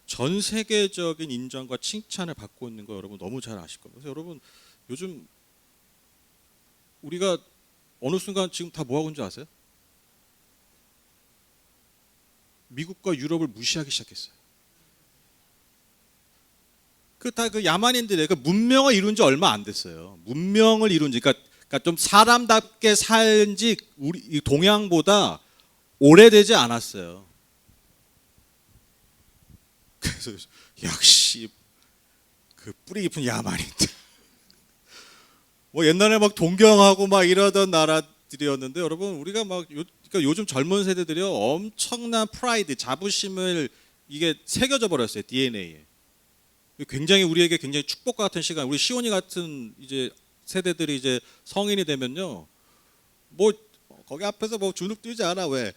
전 세계적인 인정과 칭찬을 받고 있는 거 여러분 너무 잘 아실 겁니다. 그래서 여러분 요즘 우리가 어느 순간 지금 다 뭐 하고 있는 줄 아세요? 미국과 유럽을 무시하기 시작했어요. 그 야만인들의 그 문명을 이룬 지 얼마 안 됐어요. 문명을 이룬 지, 그러니까 좀 사람답게 살지 우리 이 동양보다 오래되지 않았어요. 그래서 역시 그 뿌리 깊은 야만인들. 뭐 옛날에 막 동경하고 막 이러던 나라들이었는데 여러분 우리가 그러니까 요즘 젊은 세대들이요 엄청난 프라이드, 자부심을 이게 새겨져 버렸어요, DNA에. 굉장히 우리에게 굉장히 축복과 같은 시간. 우리 시온이 같은 이제 세대들이 이제 성인이 되면요, 뭐 거기 앞에서 뭐 주눅 들지 않아. 왜?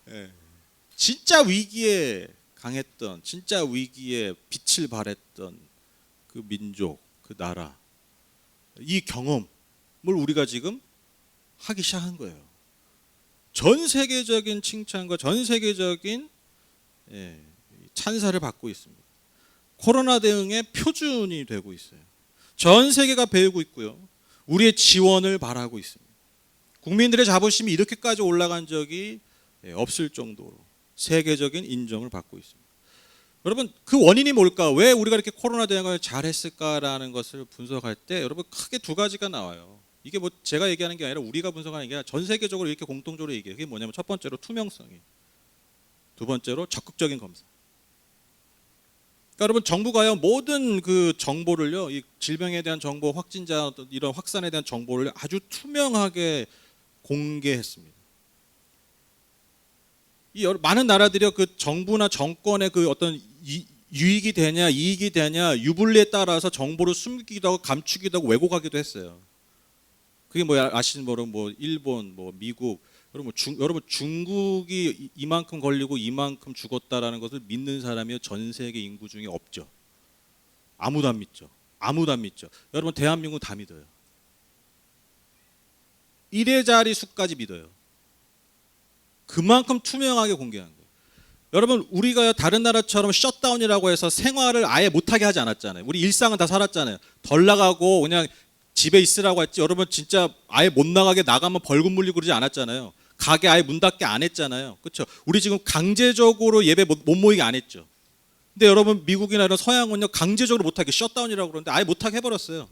예. 진짜 위기에 강했던, 진짜 위기에 빛을 발했던 그 민족, 그 나라, 이 경험을 우리가 지금 하기 시작한 거예요. 전 세계적인 칭찬과 전 세계적인 찬사를 받고 있습니다. 코로나 대응의 표준이 되고 있어요. 전 세계가 배우고 있고요. 우리의 지원을 바라고 있습니다. 국민들의 자부심이 이렇게까지 올라간 적이 없을 정도로 세계적인 인정을 받고 있습니다. 여러분 그 원인이 뭘까? 왜 우리가 이렇게 코로나 대응을 잘했을까라는 것을 분석할 때 여러분 크게 두 가지가 나와요. 이게 뭐 제가 얘기하는 게 아니라 우리가 분석하는 게 아니라 전 세계적으로 이렇게 공통적으로 얘기해요. 그게 뭐냐면 첫 번째로 투명성이에요. 두 번째로 적극적인 검사. 그러니까 여러분 정부가요 모든 그 정보를요, 이 질병에 대한 정보, 확진자 이런 확산에 대한 정보를 아주 투명하게 공개했습니다. 이 많은 나라들이요 그 정부나 정권의 그 어떤 유익이 되냐 이익이 되냐 유불리에 따라서 정보를 숨기기도 하고 감추기도 하고 왜곡하기도 했어요. 그게 뭐야 아시는 거로 뭐 일본, 뭐 미국, 여러분 중국이 이만큼 걸리고 이만큼 죽었다라는 것을 믿는 사람이 전 세계 인구 중에 없죠. 아무도 안 믿죠. 아무도 안 믿죠. 여러분 대한민국 다 믿어요. 1의 자리 수까지 믿어요. 그만큼 투명하게 공개한 거예요. 여러분 우리가 다른 나라처럼 셧다운이라고 해서 생활을 아예 못하게 하지 않았잖아요. 우리 일상은 다 살았잖아요. 덜 나가고 그냥 집에 있으라고 했지. 여러분 진짜 아예 못 나가게 나가면 벌금 물리고 그러지 않았잖아요. 가게 아예 문 닫게 안 했잖아요. 그렇죠? 우리 지금 강제적으로 예배 못 모이게 안 했죠. 근데 여러분 미국이나 이런 서양은요 강제적으로 못하게 셧다운이라고 그러는데 아예 못하게 해버렸어요.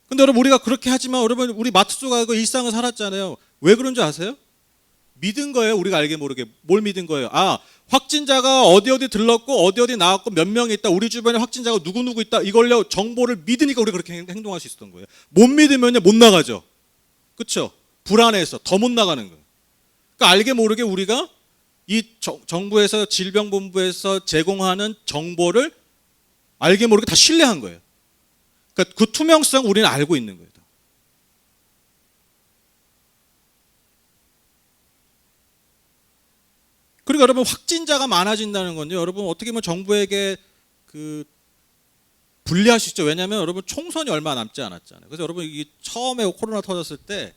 근데 여러분 우리가 그렇게 하지만 여러분 우리 마트도 가고 일상을 살았잖아요. 왜 그런 줄 아세요? 믿은 거예요. 우리가 알게 모르게. 뭘 믿은 거예요? 아, 확진자가 어디 들렀고 어디 나왔고 몇 명이 있다. 우리 주변에 확진자가 누구 있다. 이걸요 정보를 믿으니까 우리가 그렇게 행동할 수 있었던 거예요. 못 믿으면요 못 나가죠. 그렇죠? 불안해서 더 못 나가는 거예요. 그러니까 알게 모르게 우리가 이 정부에서 질병본부에서 제공하는 정보를 알게 모르게 다 신뢰한 거예요. 그러니까 그 투명성 우리는 알고 있는 거예요. 그리고 여러분 확진자가 많아진다는 건요. 여러분 어떻게 보면 정부에게 그 불리할 수 있죠. 왜냐하면 여러분 총선이 얼마 남지 않았잖아요. 그래서 여러분 이 처음에 코로나 터졌을 때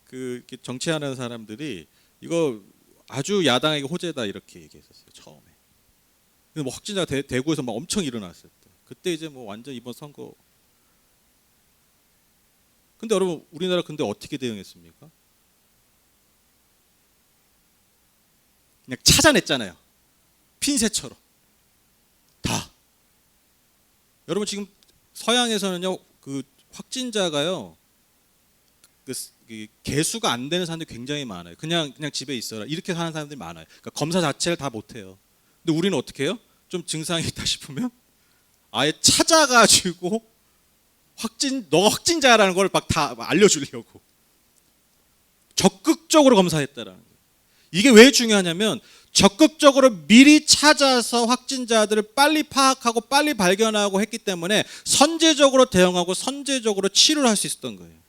그 정치하는 사람들이 이거 아주 야당에게 호재다 이렇게 얘기했었어요. 처음에. 근데 뭐 확진자가 대구에서 막 엄청 일어났을 때. 그때 이제 뭐 완전 이번 선거. 근데 여러분 우리나라 근데 어떻게 대응했습니까? 그냥 찾아냈잖아요. 핀셋처럼. 다. 여러분 지금 서양에서는요. 그 확진자가요. 그 개수가 안 되는 사람들이 굉장히 많아요. 그냥 집에 있어라. 이렇게 사는 사람들이 많아요. 그러니까 검사 자체를 다 못 해요. 근데 우리는 어떻게 해요? 좀 증상이 있다 싶으면 아예 찾아가지고 너가 확진자라는 걸 막 다 알려주려고 적극적으로 검사했다라는 거예요. 이게 왜 중요하냐면 적극적으로 미리 찾아서 확진자들을 빨리 파악하고 빨리 발견하고 했기 때문에 선제적으로 대응하고 선제적으로 치료를 할 수 있었던 거예요.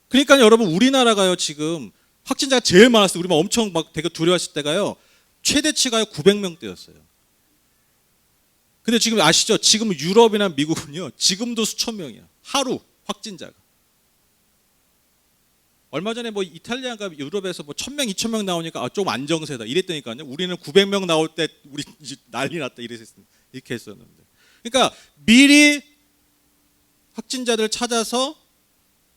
그러니까 여러분 우리나라가요 지금 확진자가 제일 많았어요. 우리 막 엄청 막 되게 두려웠을 때가요 최대치가요 900명대였어요. 근데 지금 아시죠? 지금 유럽이나 미국은요 지금도 수천 명이야. 하루 확진자가. 얼마 전에 뭐 이탈리아가 유럽에서 뭐 1000명, 2000명 나오니까 좀 안정세다 이랬더니까요. 우리는 900명 나올 때 우리 이제 난리 났다 이렇게 했었는데. 그러니까 미리 확진자들을 찾아서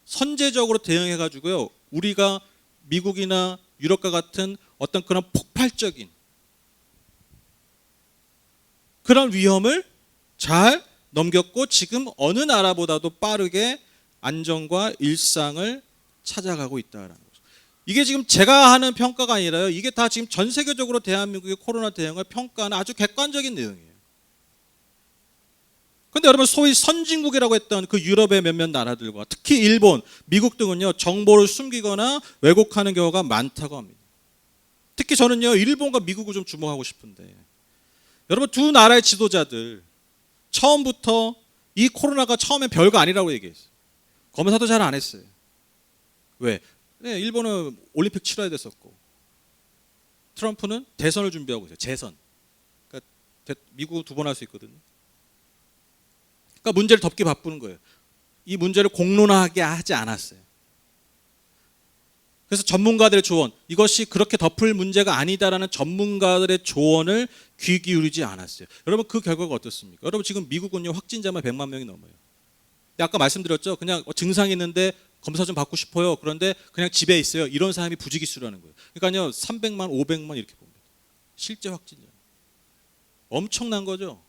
선제적으로 대응해 가지고요. 우리가 미국이나 유럽과 같은 어떤 그런 폭발적인 그런 위험을 잘 넘겼고 지금 어느 나라보다도 빠르게 안정과 일상을 찾아가고 있다라는 거죠. 이게 지금 제가 하는 평가가 아니라요. 이게 다 지금 전 세계적으로 대한민국의 코로나 대응을 평가하는 아주 객관적인 내용이에요. 그런데 여러분 소위 선진국이라고 했던 그 유럽의 몇몇 나라들과 특히 일본, 미국 등은요 정보를 숨기거나 왜곡하는 경우가 많다고 합니다. 특히 저는요 일본과 미국을 좀 주목하고 싶은데 여러분 두 나라의 지도자들 처음부터 이 코로나가 처음엔 별거 아니라고 얘기했어요. 검사도 잘 안 했어요. 왜? 네, 일본은 올림픽 치러야 됐었고 트럼프는 대선을 준비하고 있어요. 재선. 그러니까 미국은 2번 할 수 있거든요. 그러니까 문제를 덮기 바쁘는 거예요. 이 문제를 공론화하게 하지 않았어요. 그래서 전문가들의 조언, 이것이 그렇게 덮을 문제가 아니다라는 전문가들의 조언을 귀 기울이지 않았어요. 여러분 그 결과가 어떻습니까? 여러분 지금 미국은요 확진자만 100만 명이 넘어요. 아까 말씀드렸죠. 그냥 증상이 있는데 검사 좀 받고 싶어요. 그런데 그냥 집에 있어요. 이런 사람이 부지기수라는 거예요. 그러니까요 300만, 500만 이렇게 봅니다. 실제 확진자. 엄청난 거죠.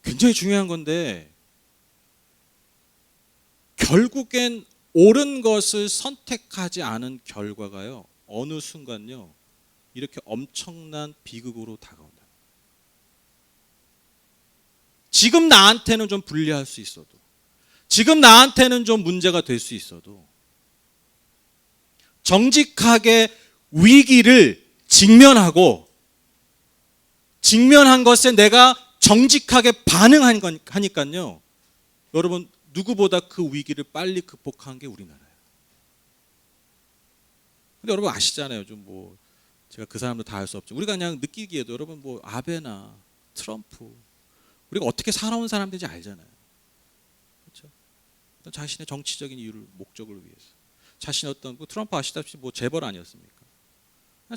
굉장히 중요한 건데 결국엔 옳은 것을 선택하지 않은 결과가요 어느 순간요 이렇게 엄청난 비극으로 다가온다. 지금 나한테는 좀 불리할 수 있어도 지금 나한테는 좀 문제가 될 수 있어도 정직하게 위기를 직면한 것에 내가 정직하게 반응하니까요. 여러분 누구보다 그 위기를 빨리 극복한 게 우리나라예요. 근데 여러분 아시잖아요. 좀 뭐 제가 그 사람들 다 할 수 없죠. 우리가 그냥 느끼기에도 여러분 뭐 아베나 트럼프 우리가 어떻게 살아온 사람들인지 알잖아요. 그렇죠? 자신의 정치적인 이유를 목적을 위해서 자신의 어떤 뭐 트럼프 아시다시피 뭐 재벌 아니었습니까?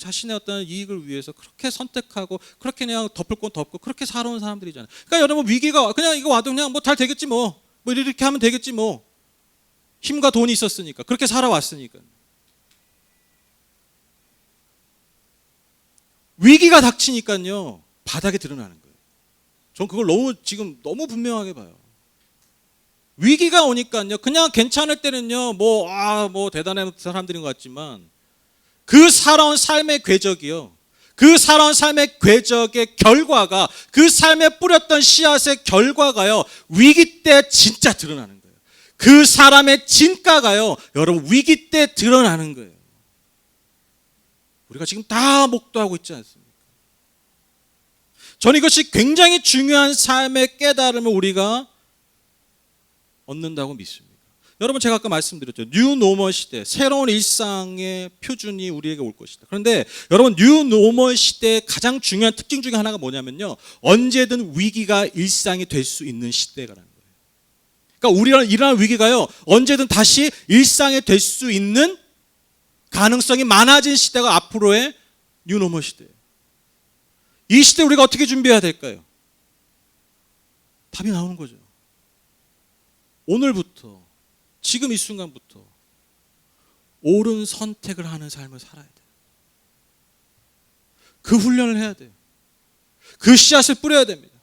자신의 어떤 이익을 위해서 그렇게 선택하고 그렇게 그냥 덮을 건 덮고 그렇게 살아온 사람들이잖아요. 그러니까 여러분 위기가 그냥 이거 와도 그냥 뭐 잘 되겠지 뭐 이렇게 하면 되겠지 뭐 힘과 돈이 있었으니까 그렇게 살아왔으니까 위기가 닥치니까요 바닥에 드러나는 거예요. 전 그걸 지금 너무 분명하게 봐요. 위기가 오니까요 그냥 괜찮을 때는요 뭐 대단한 사람들인 것 같지만 그 살아온 삶의 궤적이요. 그 살아온 삶의 궤적의 결과가 그 삶에 뿌렸던 씨앗의 결과가요. 위기 때 진짜 드러나는 거예요. 그 사람의 진가가요. 여러분 위기 때 드러나는 거예요. 우리가 지금 다 목도하고 있지 않습니까? 저는 이것이 굉장히 중요한 삶의 깨달음을 우리가 얻는다고 믿습니다. 여러분, 제가 아까 말씀드렸죠. 뉴 노멀 시대, 새로운 일상의 표준이 우리에게 올 것이다. 그런데 여러분, 뉴 노멀 시대의 가장 중요한 특징 중에 하나가 뭐냐면요, 언제든 위기가 일상이 될 수 있는 시대라는 거예요. 그러니까 우리는 이러한 위기가요, 언제든 다시 일상이 될 수 있는 가능성이 많아진 시대가 앞으로의 뉴 노멀 시대예요. 이 시대 우리가 어떻게 준비해야 될까요? 답이 나오는 거죠. 오늘부터, 지금 이 순간부터 옳은 선택을 하는 삶을 살아야 돼요. 그 훈련을 해야 돼요. 그 씨앗을 뿌려야 됩니다.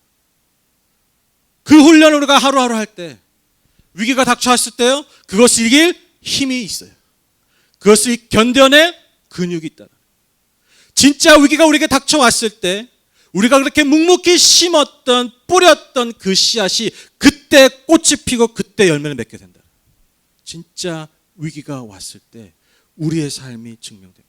그 훈련을 우리가 하루하루 할 때, 위기가 닥쳐왔을 때요, 그것을 이길 힘이 있어요. 그것을 견뎌낼 근육이 있다. 진짜 위기가 우리에게 닥쳐왔을 때 우리가 그렇게 묵묵히 심었던, 뿌렸던 그 씨앗이 그때 꽃이 피고 그때 열매를 맺게 된다. 진짜 위기가 왔을 때 우리의 삶이 증명됩니다.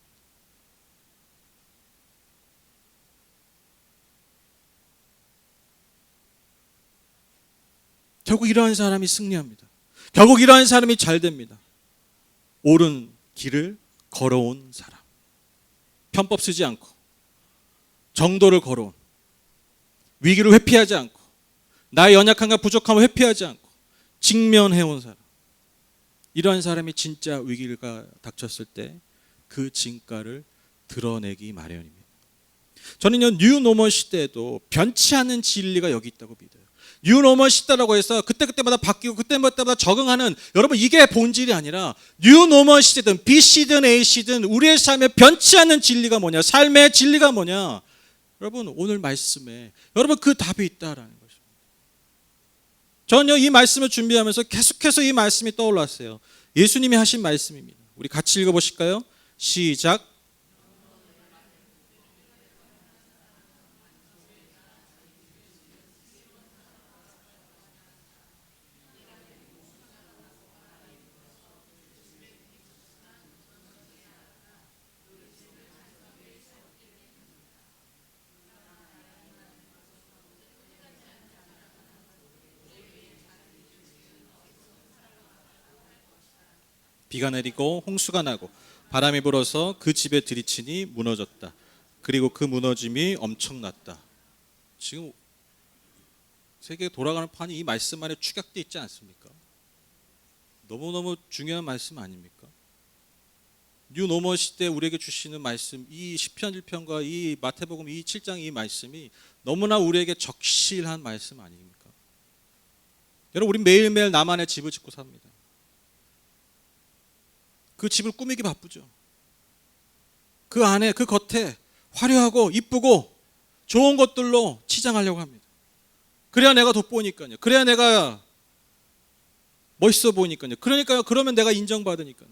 결국 이러한 사람이 승리합니다. 결국 이러한 사람이 잘 됩니다. 옳은 길을 걸어온 사람, 편법 쓰지 않고 정도를 걸어온, 위기를 회피하지 않고 나의 연약함과 부족함을 회피하지 않고 직면해온 사람, 이러한 사람이 진짜 위기가 닥쳤을 때 그 진가를 드러내기 마련입니다. 저는요, 뉴 노멀 시대에도 변치 않는 진리가 여기 있다고 믿어요. 뉴 노멀 시대라고 해서 그때그때마다 바뀌고 그때마다 적응하는, 여러분, 이게 본질이 아니라 뉴 노멀 시대든 B 시든 A 시든 우리의 삶에 변치 않는 진리가 뭐냐, 삶의 진리가 뭐냐, 여러분, 오늘 말씀에 여러분 그 답이 있다라는 것입니다. 저는요, 이 말씀을 준비하면서 계속해서 이 말씀이 떠올랐어요. 예수님이 하신 말씀입니다. 우리 같이 읽어보실까요? 시작. 비가 내리고 홍수가 나고 바람이 불어서 그 집에 들이치니 무너졌다. 그리고 그 무너짐이 엄청났다. 지금 세계에 돌아가는 판이 이 말씀 안에 축약되어 있지 않습니까? 너무너무 중요한 말씀 아닙니까? 뉴 노멀 시대 우리에게 주시는 말씀, 이 시편 1편과 이 마태복음 이 7장 이 말씀이 너무나 우리에게 적실한 말씀 아닙니까? 여러분, 우리 매일매일 나만의 집을 짓고 삽니다. 그 집을 꾸미기 바쁘죠. 그 안에, 그 겉에 화려하고 이쁘고 좋은 것들로 치장하려고 합니다. 그래야 내가 돋보이니까요. 그래야 내가 멋있어 보이니까요. 그러니까요, 그러면 내가 인정받으니까요.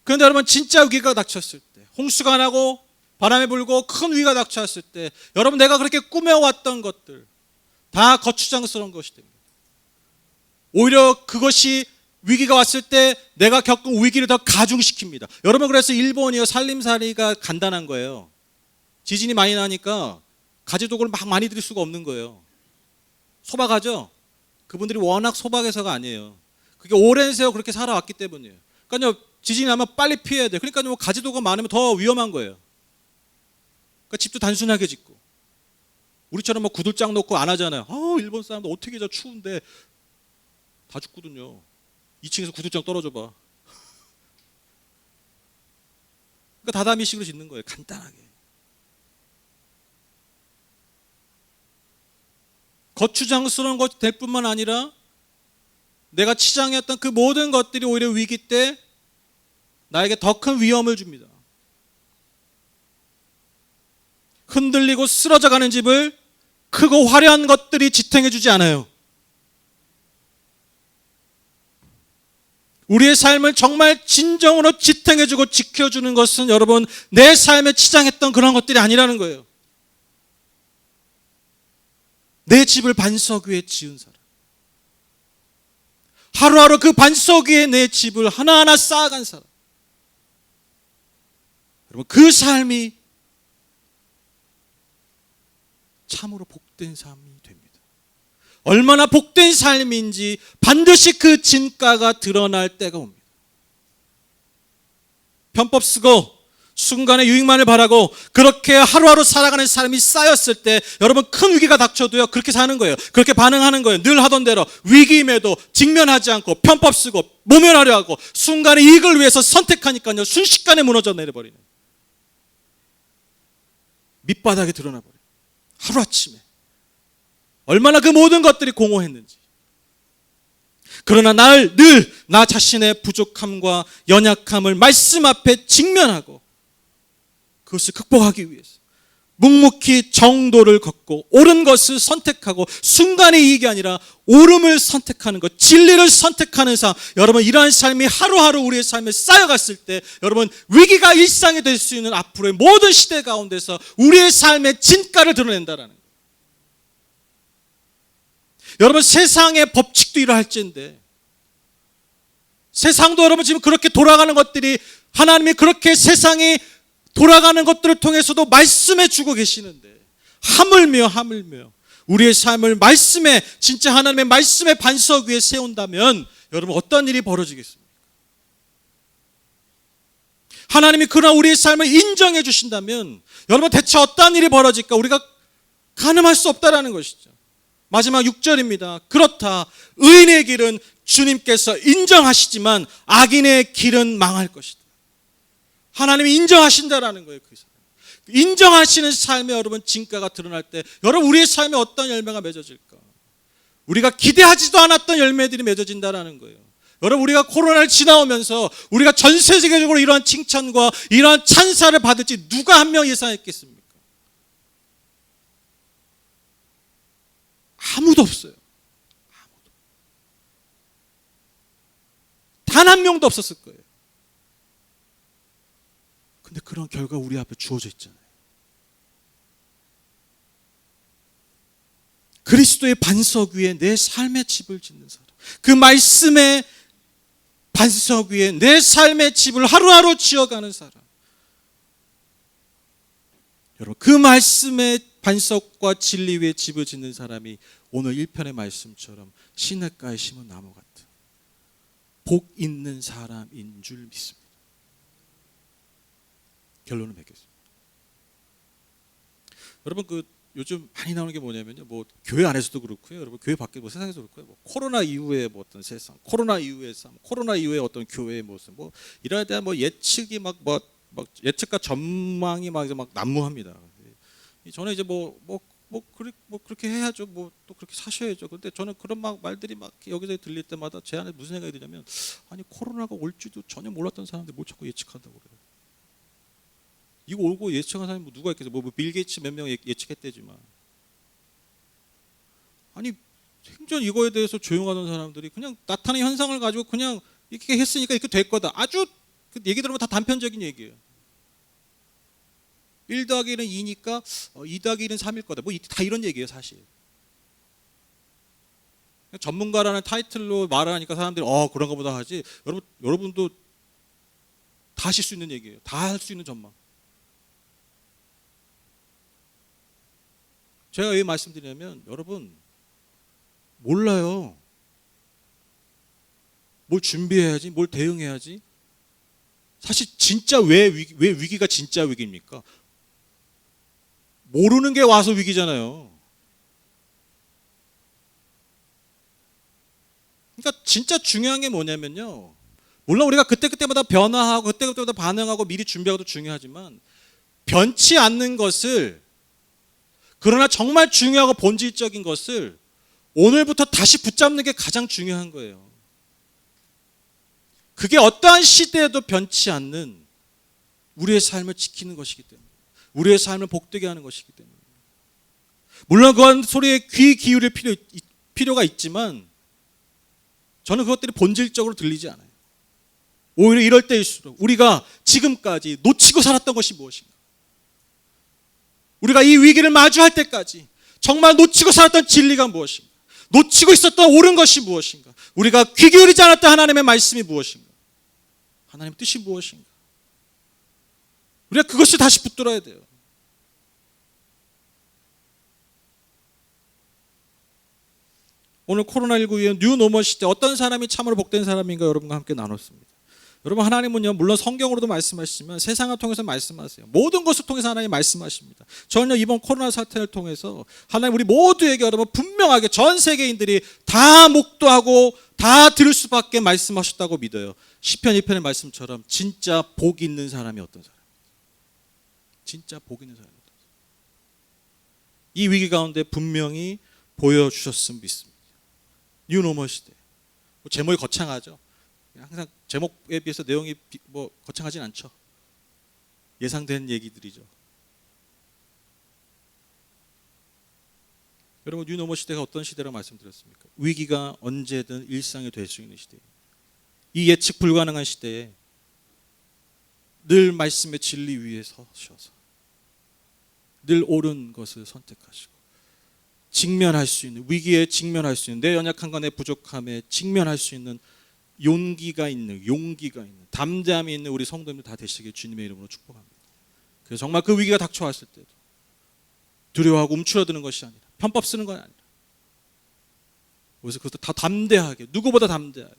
그런데 여러분, 진짜 위기가 닥쳤을 때, 홍수가 나고 바람이 불고 큰 위기가 닥쳤을 때, 여러분, 내가 그렇게 꾸며왔던 것들 다 거추장스러운 것이 됩니다. 오히려 그것이 위기가 왔을 때 내가 겪은 위기를 더 가중시킵니다. 여러분, 그래서 일본이요, 살림살이가 간단한 거예요. 지진이 많이 나니까 가지도구를 막 많이 들일 수가 없는 거예요. 소박하죠? 그분들이 워낙 소박해서가 아니에요. 그게 오랜 세월 그렇게 살아왔기 때문이에요. 그러니까요, 지진이 나면 빨리 피해야 돼요. 그러니까 뭐 가지도구가 많으면 더 위험한 거예요. 그러니까 집도 단순하게 짓고, 우리처럼 뭐 구들장 놓고 안 하잖아요. 일본 사람들 어떻게 저 추운데 다 죽거든요. 2층에서 구두장 떨어져 봐. 그러니까 다다미식으로 짓는 거예요. 간단하게. 거추장스러운 것 될 뿐만 아니라 내가 치장했던 그 모든 것들이 오히려 위기 때 나에게 더 큰 위험을 줍니다. 흔들리고 쓰러져가는 집을 크고 화려한 것들이 지탱해주지 않아요. 우리의 삶을 정말 진정으로 지탱해주고 지켜주는 것은 여러분, 내 삶에 치장했던 그런 것들이 아니라는 거예요. 내 집을 반석 위에 지은 사람, 하루하루 그 반석 위에 내 집을 하나하나 쌓아간 사람, 여러분 그 삶이 참으로 복된 삶이 됩니다. 얼마나 복된 삶인지 반드시 그 진가가 드러날 때가 옵니다. 편법 쓰고 순간의 유익만을 바라고 그렇게 하루하루 살아가는 삶이 쌓였을 때 여러분 큰 위기가 닥쳐도요 그렇게 사는 거예요. 그렇게 반응하는 거예요. 늘 하던 대로 위기임에도 직면하지 않고 편법 쓰고 모면하려 하고 순간의 이익을 위해서 선택하니까요 순식간에 무너져 내려버리는 밑바닥에 드러나 버려요. 하루아침에 얼마나 그 모든 것들이 공허했는지. 그러나 늘 나 자신의 부족함과 연약함을 말씀 앞에 직면하고 그것을 극복하기 위해서 묵묵히 정도를 걷고 옳은 것을 선택하고 순간의 이익이 아니라 옳음을 선택하는 것, 진리를 선택하는 삶. 여러분 이러한 삶이 하루하루 우리의 삶에 쌓여갔을 때 여러분 위기가 일상이 될 수 있는 앞으로의 모든 시대 가운데서 우리의 삶의 진가를 드러낸다라는 거예요. 여러분 세상의 법칙도 이러할지인데 세상도 여러분 지금 그렇게 돌아가는 것들이 하나님이 그렇게 세상이 돌아가는 것들을 통해서도 말씀해 주고 계시는데 하물며 우리의 삶을 말씀에 진짜 하나님의 말씀의 반석 위에 세운다면 여러분 어떤 일이 벌어지겠습니까? 하나님이 그러나 우리의 삶을 인정해 주신다면 여러분 대체 어떤 일이 벌어질까 우리가 가늠할 수 없다라는 것이죠. 마지막 6절입니다. 그렇다 의인의 길은 주님께서 인정하시지만 악인의 길은 망할 것이다. 하나님이 인정하신다라는 거예요. 그 사람. 인정하시는 삶에 여러분 진가가 드러날 때 여러분 우리의 삶에 어떤 열매가 맺어질까? 우리가 기대하지도 않았던 열매들이 맺어진다라는 거예요. 여러분 우리가 코로나를 지나오면서 우리가 전 세계적으로 이러한 칭찬과 이러한 찬사를 받을지 누가 한 명 예상했겠습니까? 아무도 없어요. 단 한 명도 없었을 거예요. 근데 그런 결과 우리 앞에 주어져 있잖아요. 그리스도의 반석 위에 내 삶의 집을 짓는 사람, 그 말씀의 반석 위에 내 삶의 집을 하루하루 지어가는 사람. 여러분 그 말씀의 반석과 진리 위에 집을 짓는 사람이 오늘 1편의 말씀처럼 시냇가에 심은 나무 같은 복 있는 사람인 줄 믿습니다. 결론을 맺겠습니다. 여러분 그 요즘 많이 나오는 게 뭐냐면요, 뭐 교회 안에서도 그렇고요, 여러분 교회 밖에 뭐 세상에서 그렇고요, 뭐 코로나 이후에 뭐 어떤 세상, 코로나 이후의 삶, 코로나 이후에 어떤 교회의 모습, 뭐 이러에 대한 뭐 예측이 막 예측과 전망이 막 난무합니다. 저는 이제 그렇게 해야죠. 뭐 또 그렇게 사셔야죠. 근데 저는 그런 막 말들이 막 여기서 들릴 때마다 제 안에 무슨 생각이 드냐면, 아니 코로나가 올지도 전혀 몰랐던 사람들이 뭘 자꾸 예측한다고 그래요. 이거 오고 예측한 사람이 뭐 누가 있겠어요? 빌 게이츠 몇 명 예측했대지만, 아니 생전 이거에 대해서 조용하던 사람들이 그냥 나타나는 현상을 가지고 그냥 이렇게 했으니까 이렇게 될 거다. 아주 그 얘기 들으면 다 단편적인 얘기예요. 1 더하기 1은 2니까 2 더하기 1은 3일 거다. 뭐 다 이런 얘기예요, 사실. 전문가라는 타이틀로 말을 하니까 사람들이 그런가 보다 하지. 여러분도 다 하실 수 있는 얘기예요. 다 할 수 있는 전망. 제가 왜 말씀드리냐면, 여러분 몰라요. 뭘 준비해야지, 뭘 대응해야지. 사실 진짜 왜 위기가 진짜 위기입니까? 모르는 게 와서 위기잖아요. 그러니까 진짜 중요한 게 뭐냐면요, 물론 우리가 그때그때마다 변화하고 그때그때마다 반응하고 미리 준비하고도 중요하지만, 변치 않는 것을, 그러나 정말 중요하고 본질적인 것을 오늘부터 다시 붙잡는 게 가장 중요한 거예요. 그게 어떠한 시대에도 변치 않는 우리의 삶을 지키는 것이기 때문에, 우리의 삶을 복되게 하는 것이기 때문에. 물론 그런 소리에 귀 기울일 필요가 있지만, 저는 그것들이 본질적으로 들리지 않아요. 오히려 이럴 때일수록 우리가 지금까지 놓치고 살았던 것이 무엇인가, 우리가 이 위기를 마주할 때까지 정말 놓치고 살았던 진리가 무엇인가, 놓치고 있었던 옳은 것이 무엇인가, 우리가 귀 기울이지 않았던 하나님의 말씀이 무엇인가, 하나님의 뜻이 무엇인가, 우리가 그것을 다시 붙들어야 돼요. 오늘 코로나19 이후 뉴노멀 시대 어떤 사람이 참으로 복된 사람인가 여러분과 함께 나눴습니다. 여러분, 하나님은요, 물론 성경으로도 말씀하시지만 세상을 통해서 말씀하세요. 모든 것을 통해서 하나님 말씀하십니다. 저는요, 이번 코로나 사태를 통해서 하나님 우리 모두에게 여러분 분명하게 전 세계인들이 다 묵도하고 다 들을 수밖에 말씀하셨다고 믿어요. 시편 1편의 말씀처럼 진짜 복 있는 사람이 어떤 사람? 진짜 복 있는 사람이 어떤 사람? 이 위기 가운데 분명히 보여주셨으면 믿습니다. 뉴노멀 시대. 제목이 거창하죠. 항상 제목에 비해서 내용이 거창하진 않죠. 예상된 얘기들이죠. 여러분, 뉴노멀 시대가 어떤 시대라고 말씀드렸습니까? 위기가 언제든 일상이 될 수 있는 시대예요. 이 예측 불가능한 시대에 늘 말씀의 진리 위에 서셔서 늘 옳은 것을 선택하시고 직면할 수 있는, 위기에 직면할 수 있는, 내 연약함과 내 부족함에 직면할 수 있는 용기가 있는 담대함이 있는 우리 성도님들 다 되시길 주님의 이름으로 축복합니다. 그래서 정말 그 위기가 닥쳐왔을 때도 두려워하고 움츠러드는 것이 아니라, 편법 쓰는 건 아니라, 그래서 그것도 다 담대하게, 누구보다 담대하게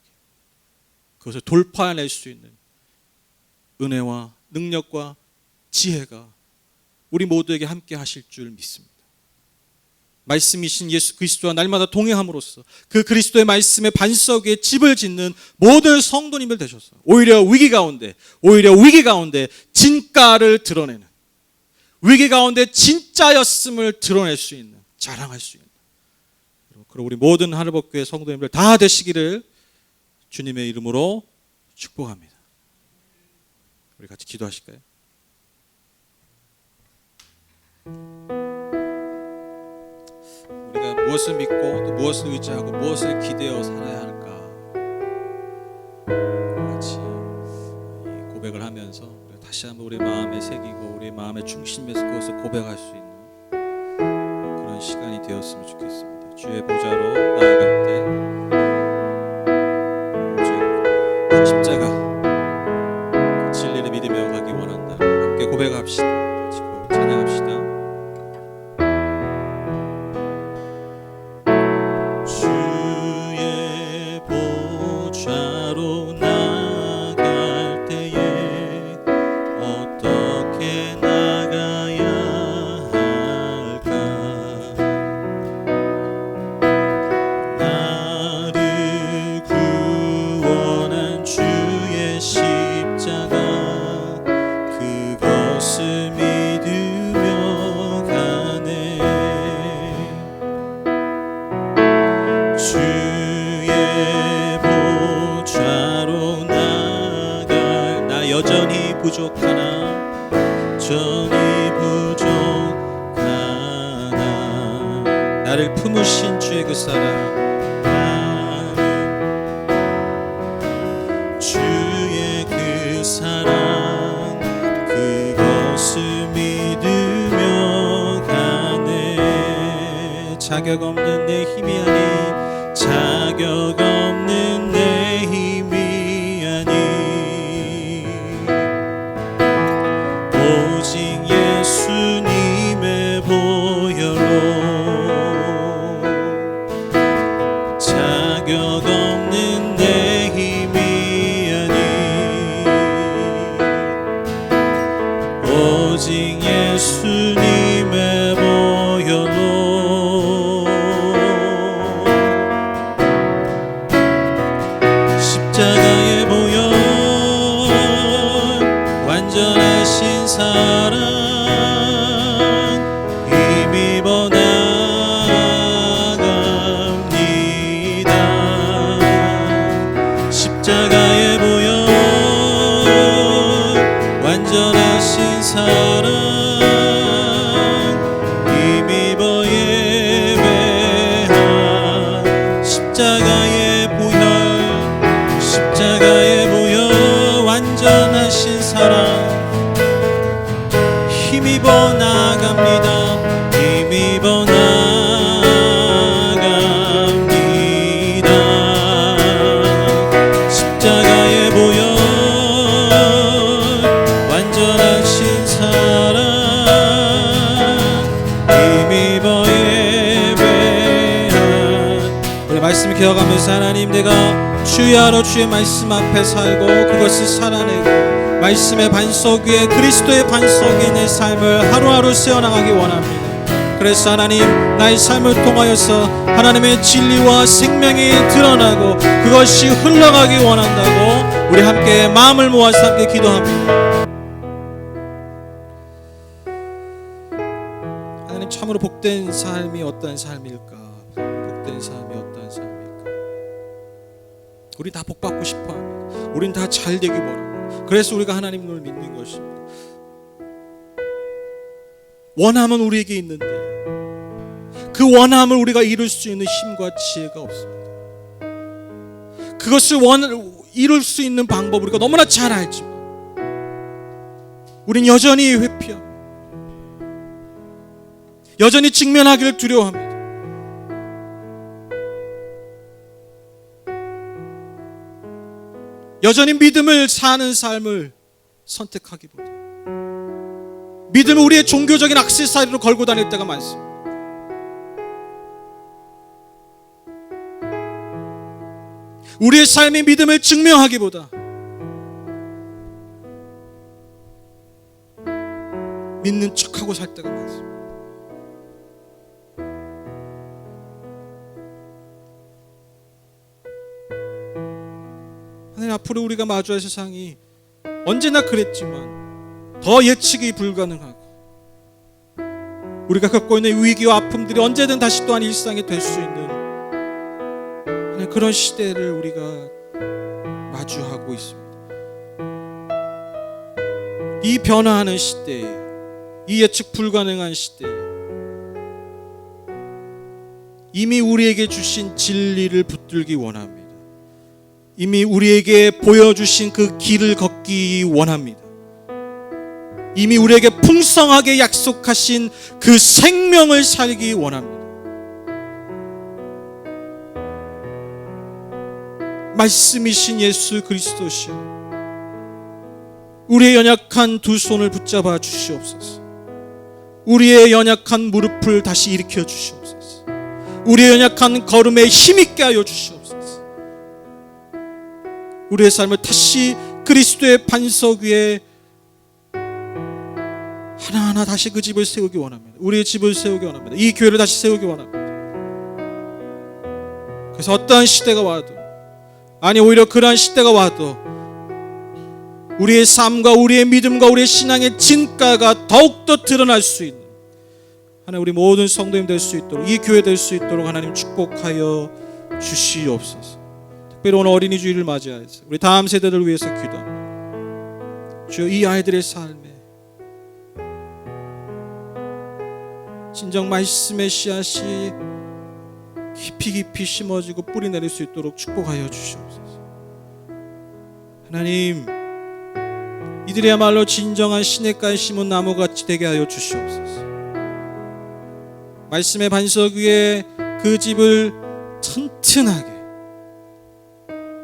그것을 돌파해낼 수 있는 은혜와 능력과 지혜가 우리 모두에게 함께 하실 줄 믿습니다. 말씀이신 예수 그리스도와 날마다 동행함으로써 그 그리스도의 말씀의 반석 위에 집을 짓는 모든 성도님들 되셔서 오히려 위기 가운데 진가를 드러내는, 위기 가운데 진짜였음을 드러낼 수 있는, 자랑할 수 있는, 그리고 우리 모든 하늘법교회 성도님들 다 되시기를 주님의 이름으로 축복합니다. 우리 같이 기도하실까요? 우리가 무엇을 믿고 또 무엇을 의지하고 무엇을 기대어 살아야 할까, 같이 고백을 하면서 우리가 다시 한번 우리 마음에 새기고 우리 마음의 중심에서 그것을 고백할 수 있는 그런 시간이 되었으면 좋겠습니다. 주의 보좌로 나아갈 때 오직 십자가 그 진리를 믿으며 가기 원한다. 함께 고백합시다. 같이 찬양합시다. 여전히 부족하나 나를 품으신 주의 그 사랑, 주의 그 사랑, 그것을 믿으며 가네. 자격 없는 내 힘이 아닌, 자격 없는 내 힘이 아닌, 오직 예수님의 보혈로, 자격 없는 내 힘이 아닌, 오직 예수님의 보혈로, 십자가의 보혈, 완전하신 사랑 힘입어 나갑니다. 십자가의 보혈, 완전하신 사랑 힘입어 예배한, 십자가의 보혈, 십자가의 보혈, 완전하신 사랑 힘입어 나갑니다. 힘입어 나갑니다. 십자가의 보혈, 완전하신 기억하면서 하나님, 내가 주의 하루 주의 말씀 앞에 살고 그것을 살아내고 말씀의 반석 위에, 그리스도의 반석 위에 내 삶을 하루하루 세워나가기 원합니다. 그래서 하나님, 나의 삶을 통하여서 하나님의 진리와 생명이 드러나고 그것이 흘러가기 원한다고 우리 함께 마음을 모아서 함께 기도합니다. 하나님, 참으로 복된 삶이 어떤 삶일까? 복된 삶이 어떤 삶일까? 우리 다 복받고 싶어합니다. 우린 다 잘 되기 원합니다. 그래서 우리가 하나님을 믿는 것입니다. 원함은 우리에게 있는데 그 원함을 우리가 이룰 수 있는 힘과 지혜가 없습니다. 그것을 이룰 수 있는 방법을 우리가 너무나 잘 알지만 우린 여전히 회피합니다. 여전히 직면하기를 두려워합니다. 여전히 믿음을 사는 삶을 선택하기보다 믿음을 우리의 종교적인 액세서리로 걸고 다닐 때가 많습니다. 우리의 삶이 믿음을 증명하기보다 믿는 척하고 살 때가 많습니다. 하나님, 앞으로 우리가 마주할 세상이 언제나 그랬지만 더 예측이 불가능하고 우리가 겪고 있는 위기와 아픔들이 언제든 다시 또한 일상이 될 수 있는 그런 시대를 우리가 마주하고 있습니다. 이 변화하는 시대에, 이 예측 불가능한 시대에 이미 우리에게 주신 진리를 붙들기 원합니다. 이미 우리에게 보여주신 그 길을 걷기 원합니다. 이미 우리에게 풍성하게 약속하신 그 생명을 살기 원합니다. 말씀이신 예수 그리스도시여, 우리의 연약한 두 손을 붙잡아 주시옵소서. 우리의 연약한 무릎을 다시 일으켜 주시옵소서. 우리의 연약한 걸음에 힘있게 하여 주시옵소서. 우리의 삶을 다시 그리스도의 반석 위에 하나하나 다시 그 집을 세우기 원합니다. 우리의 집을 세우기 원합니다. 이 교회를 다시 세우기 원합니다. 그래서 어떠한 시대가 와도, 아니 오히려 그러한 시대가 와도 우리의 삶과 우리의 믿음과 우리의 신앙의 진가가 더욱더 드러날 수 있는 하나님, 우리 모든 성도님 될 수 있도록, 이 교회 될 수 있도록 하나님 축복하여 주시옵소서. 특별히 오늘 어린이 주일을 맞이해서 우리 다음 세대들을 위해서 기도합니다. 주여, 이 아이들의 삶에 진정 말씀의 씨앗이 깊이 깊이 심어지고 뿌리 내릴 수 있도록 축복하여 주시옵소서. 하나님, 이들이야말로 진정한 시냇가에 심은 나무같이 되게 하여 주시옵소서. 말씀의 반석 위에 그 집을 튼튼하게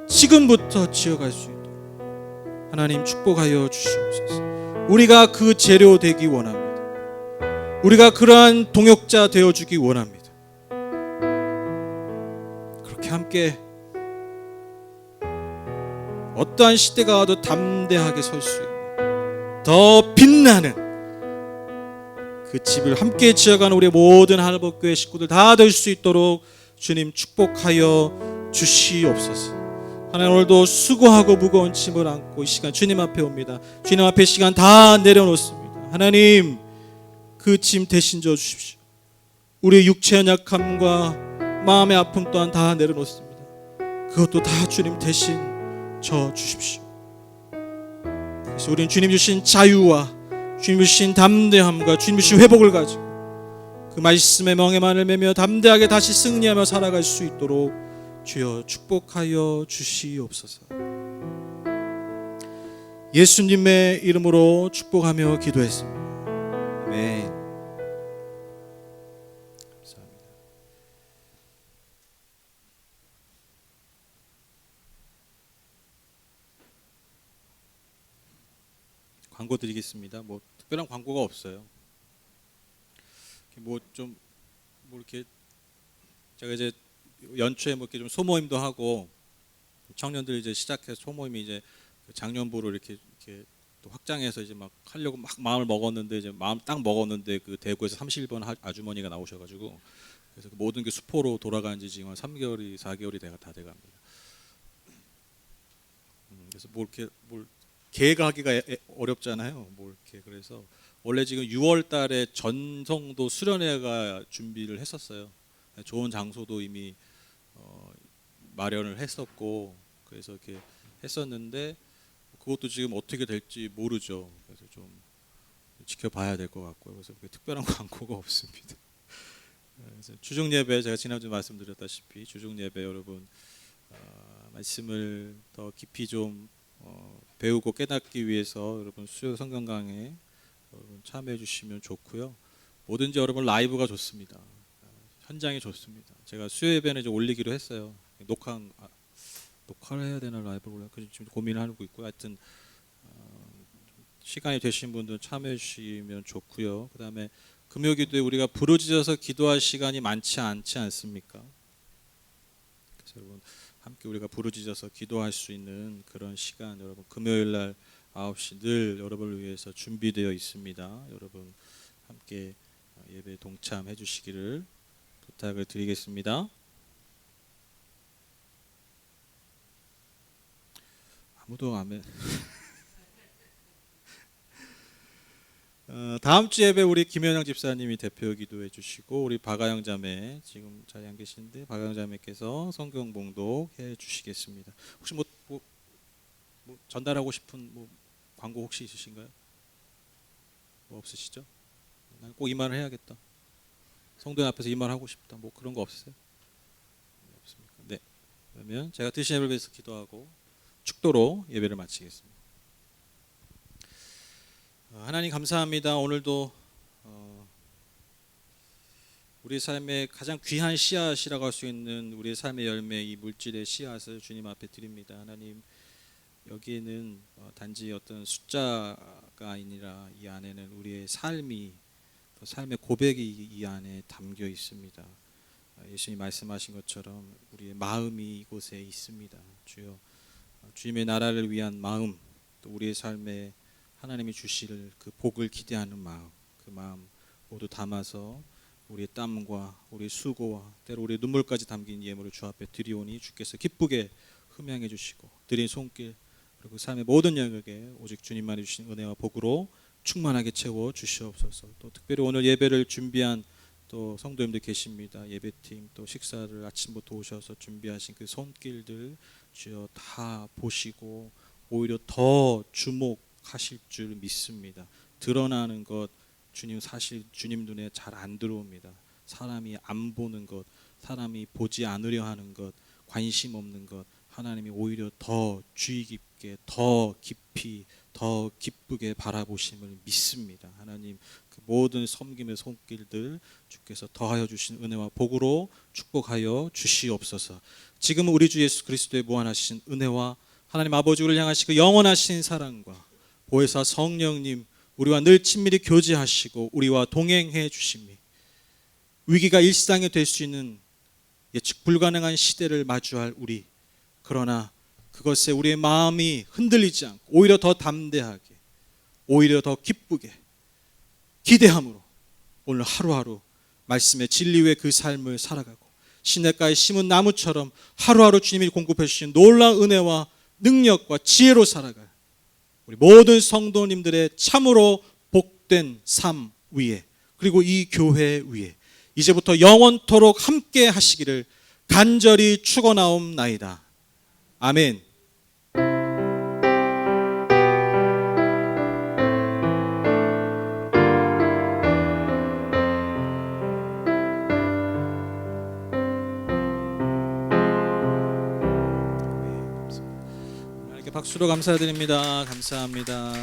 지금부터 지어갈 수 있도록 하나님 축복하여 주시옵소서. 우리가 그 재료 되기 원합니다. 우리가 그러한 동역자 되어주기 원합니다. 그렇게 함께 어떠한 시대가 와도 담대하게 설 수 있는 더 빛나는 그 집을 함께 지어가는 우리 모든 하늘법교회 식구들 다 될 수 있도록 주님 축복하여 주시옵소서. 하나님, 오늘도 수고하고 무거운 짐을 안고 이 시간 주님 앞에 옵니다. 주님 앞에 시간 다 내려놓습니다. 하나님, 그 짐 대신 져 주십시오. 우리의 육체 연약함과 마음의 아픔 또한 다 내려놓습니다. 그것도 다 주님 대신 져 주십시오. 그래서 우리는 주님 주신 자유와 주님 주신 담대함과 주님 주신 회복을 가지고 그 말씀의 멍에만을 매며 담대하게 다시 승리하며 살아갈 수 있도록 주여 축복하여 주시옵소서. 예수님의 이름으로 축복하며 기도했습니다. 아멘. 감사합니다. 광고 드리겠습니다. 뭐 특별한 광고가 없어요. 뭐 이렇게 제가 이제 연초에 뭐 이렇게 좀 소모임도 하고 청년들 이제 시작해서 소모임이 이제 그 작년부로 이렇게 또 확장해서 이제 막 하려고 막 마음을 먹었는데 이제 마음 딱 먹었는데 그 대구에서 31번 아주머니가 나오셔가지고 그래서 그 모든 게 수포로 돌아간 지 지금 한 3개월이 4개월이 다 돼갑니다. 그래서 뭘 계획하기가 어렵잖아요. 뭘 이렇게 그래서 원래 지금 6월달에 전성도 수련회가 준비를 했었어요. 좋은 장소도 이미 마련을 했었고 그래서 이렇게 했었는데 그것도 지금 어떻게 될지 모르죠. 그래서 좀 지켜봐야 될 것 같고요. 그래서 특별한 광고가 없습니다. 그래서 주중 예배 제가 지난주 말씀드렸다시피 주중 예배 여러분 말씀을 더 깊이 좀 배우고 깨닫기 위해서 여러분 수요 성경 강해 여러분 참여해 주시면 좋고요. 뭐든지 여러분 라이브가 좋습니다. 현장이 좋습니다. 제가 수요 예배는 이제 올리기로 했어요. 녹화를 해야 되나 라이브를 지금 고민을 하고 있고요. 하여튼 시간이 되신 분들 참여해 주시면 좋고요. 그다음에 금요기도에 우리가 부르짖어서 기도할 시간이 많지 않지 않습니까? 그래서 여러분 함께 우리가 부르짖어서 기도할 수 있는 그런 시간 여러분 금요일 날 9시 늘 여러분을 위해서 준비되어 있습니다. 여러분 함께 예배에 동참해 주시기를 부탁을 드리겠습니다. 아무도 아멘. 다음 주 예배 우리 김현영 집사님이 대표 기도해 주시고 우리 박아영 자매 지금 자리에 안 계신데 박아영 자매께서 성경 봉독해 주시겠습니다. 혹시 뭐 전달하고 싶은 광고 혹시 있으신가요? 뭐 없으시죠? 난 꼭 이 말을 해야겠다. 성도님 앞에서 이 말 하고 싶다. 뭐 그런 거 없으세요? 없습니까? 네. 그러면 제가 드신 예배를 위해서 기도하고 축도로 예배를 마치겠습니다. 하나님 감사합니다. 오늘도 우리 삶의 가장 귀한 씨앗이라고 할 수 있는 우리의 삶의 열매 이 물질의 씨앗을 주님 앞에 드립니다. 하나님 여기에는 단지 어떤 숫자가 아니라 이 안에는 우리의 삶이 삶의 고백이 이 안에 담겨 있습니다. 예수님 말씀하신 것처럼 우리의 마음이 이곳에 있습니다. 주여 주님의 나라를 위한 마음 또 우리의 삶에 하나님이 주실 그 복을 기대하는 마음 그 마음 모두 담아서 우리의 땀과 우리의 수고와 때로 우리의 눈물까지 담긴 예물을 주 앞에 드리오니 주께서 기쁘게 흠양해 주시고 드린 손길 그리고 삶의 모든 영역에 오직 주님만이 주신 은혜와 복으로 충만하게 채워 주시옵소서. 또 특별히 오늘 예배를 준비한 또 성도님들 계십니다. 예배팀 또 식사를 아침부터 오셔서 준비하신 그 손길들 주여 다 보시고 오히려 더 주목하실 줄 믿습니다. 드러나는 것 주님 사실 주님 눈에 잘 안 들어옵니다. 사람이 안 보는 것, 사람이 보지 않으려 하는 것, 관심 없는 것 하나님이 오히려 더 주의 깊게 더 깊이 더 기쁘게 바라보심을 믿습니다. 하나님 그 모든 섬김의 손길들 주께서 더하여 주신 은혜와 복으로 축복하여 주시옵소서. 지금 우리 주 예수 그리스도의 무한하신 은혜와 하나님 아버지 우리를 향하시고 영원하신 사랑과 보혜사 성령님 우리와 늘 친밀히 교제하시고 우리와 동행해 주심이 위기가 일상이 될 수 있는 예측 불가능한 시대를 마주할 우리 그러나 그것에 우리의 마음이 흔들리지 않고 오히려 더 담대하게 오히려 더 기쁘게 기대함으로 오늘 하루하루 말씀의 진리의 그 삶을 살아가고 시냇가에 심은 나무처럼 하루하루 주님이 공급해 주신 놀라운 은혜와 능력과 지혜로 살아갈 우리 모든 성도님들의 참으로 복된 삶 위에 그리고 이 교회 위에 이제부터 영원토록 함께 하시기를 간절히 축원하옵나이다. 아멘. 박수로 감사드립니다. 감사합니다.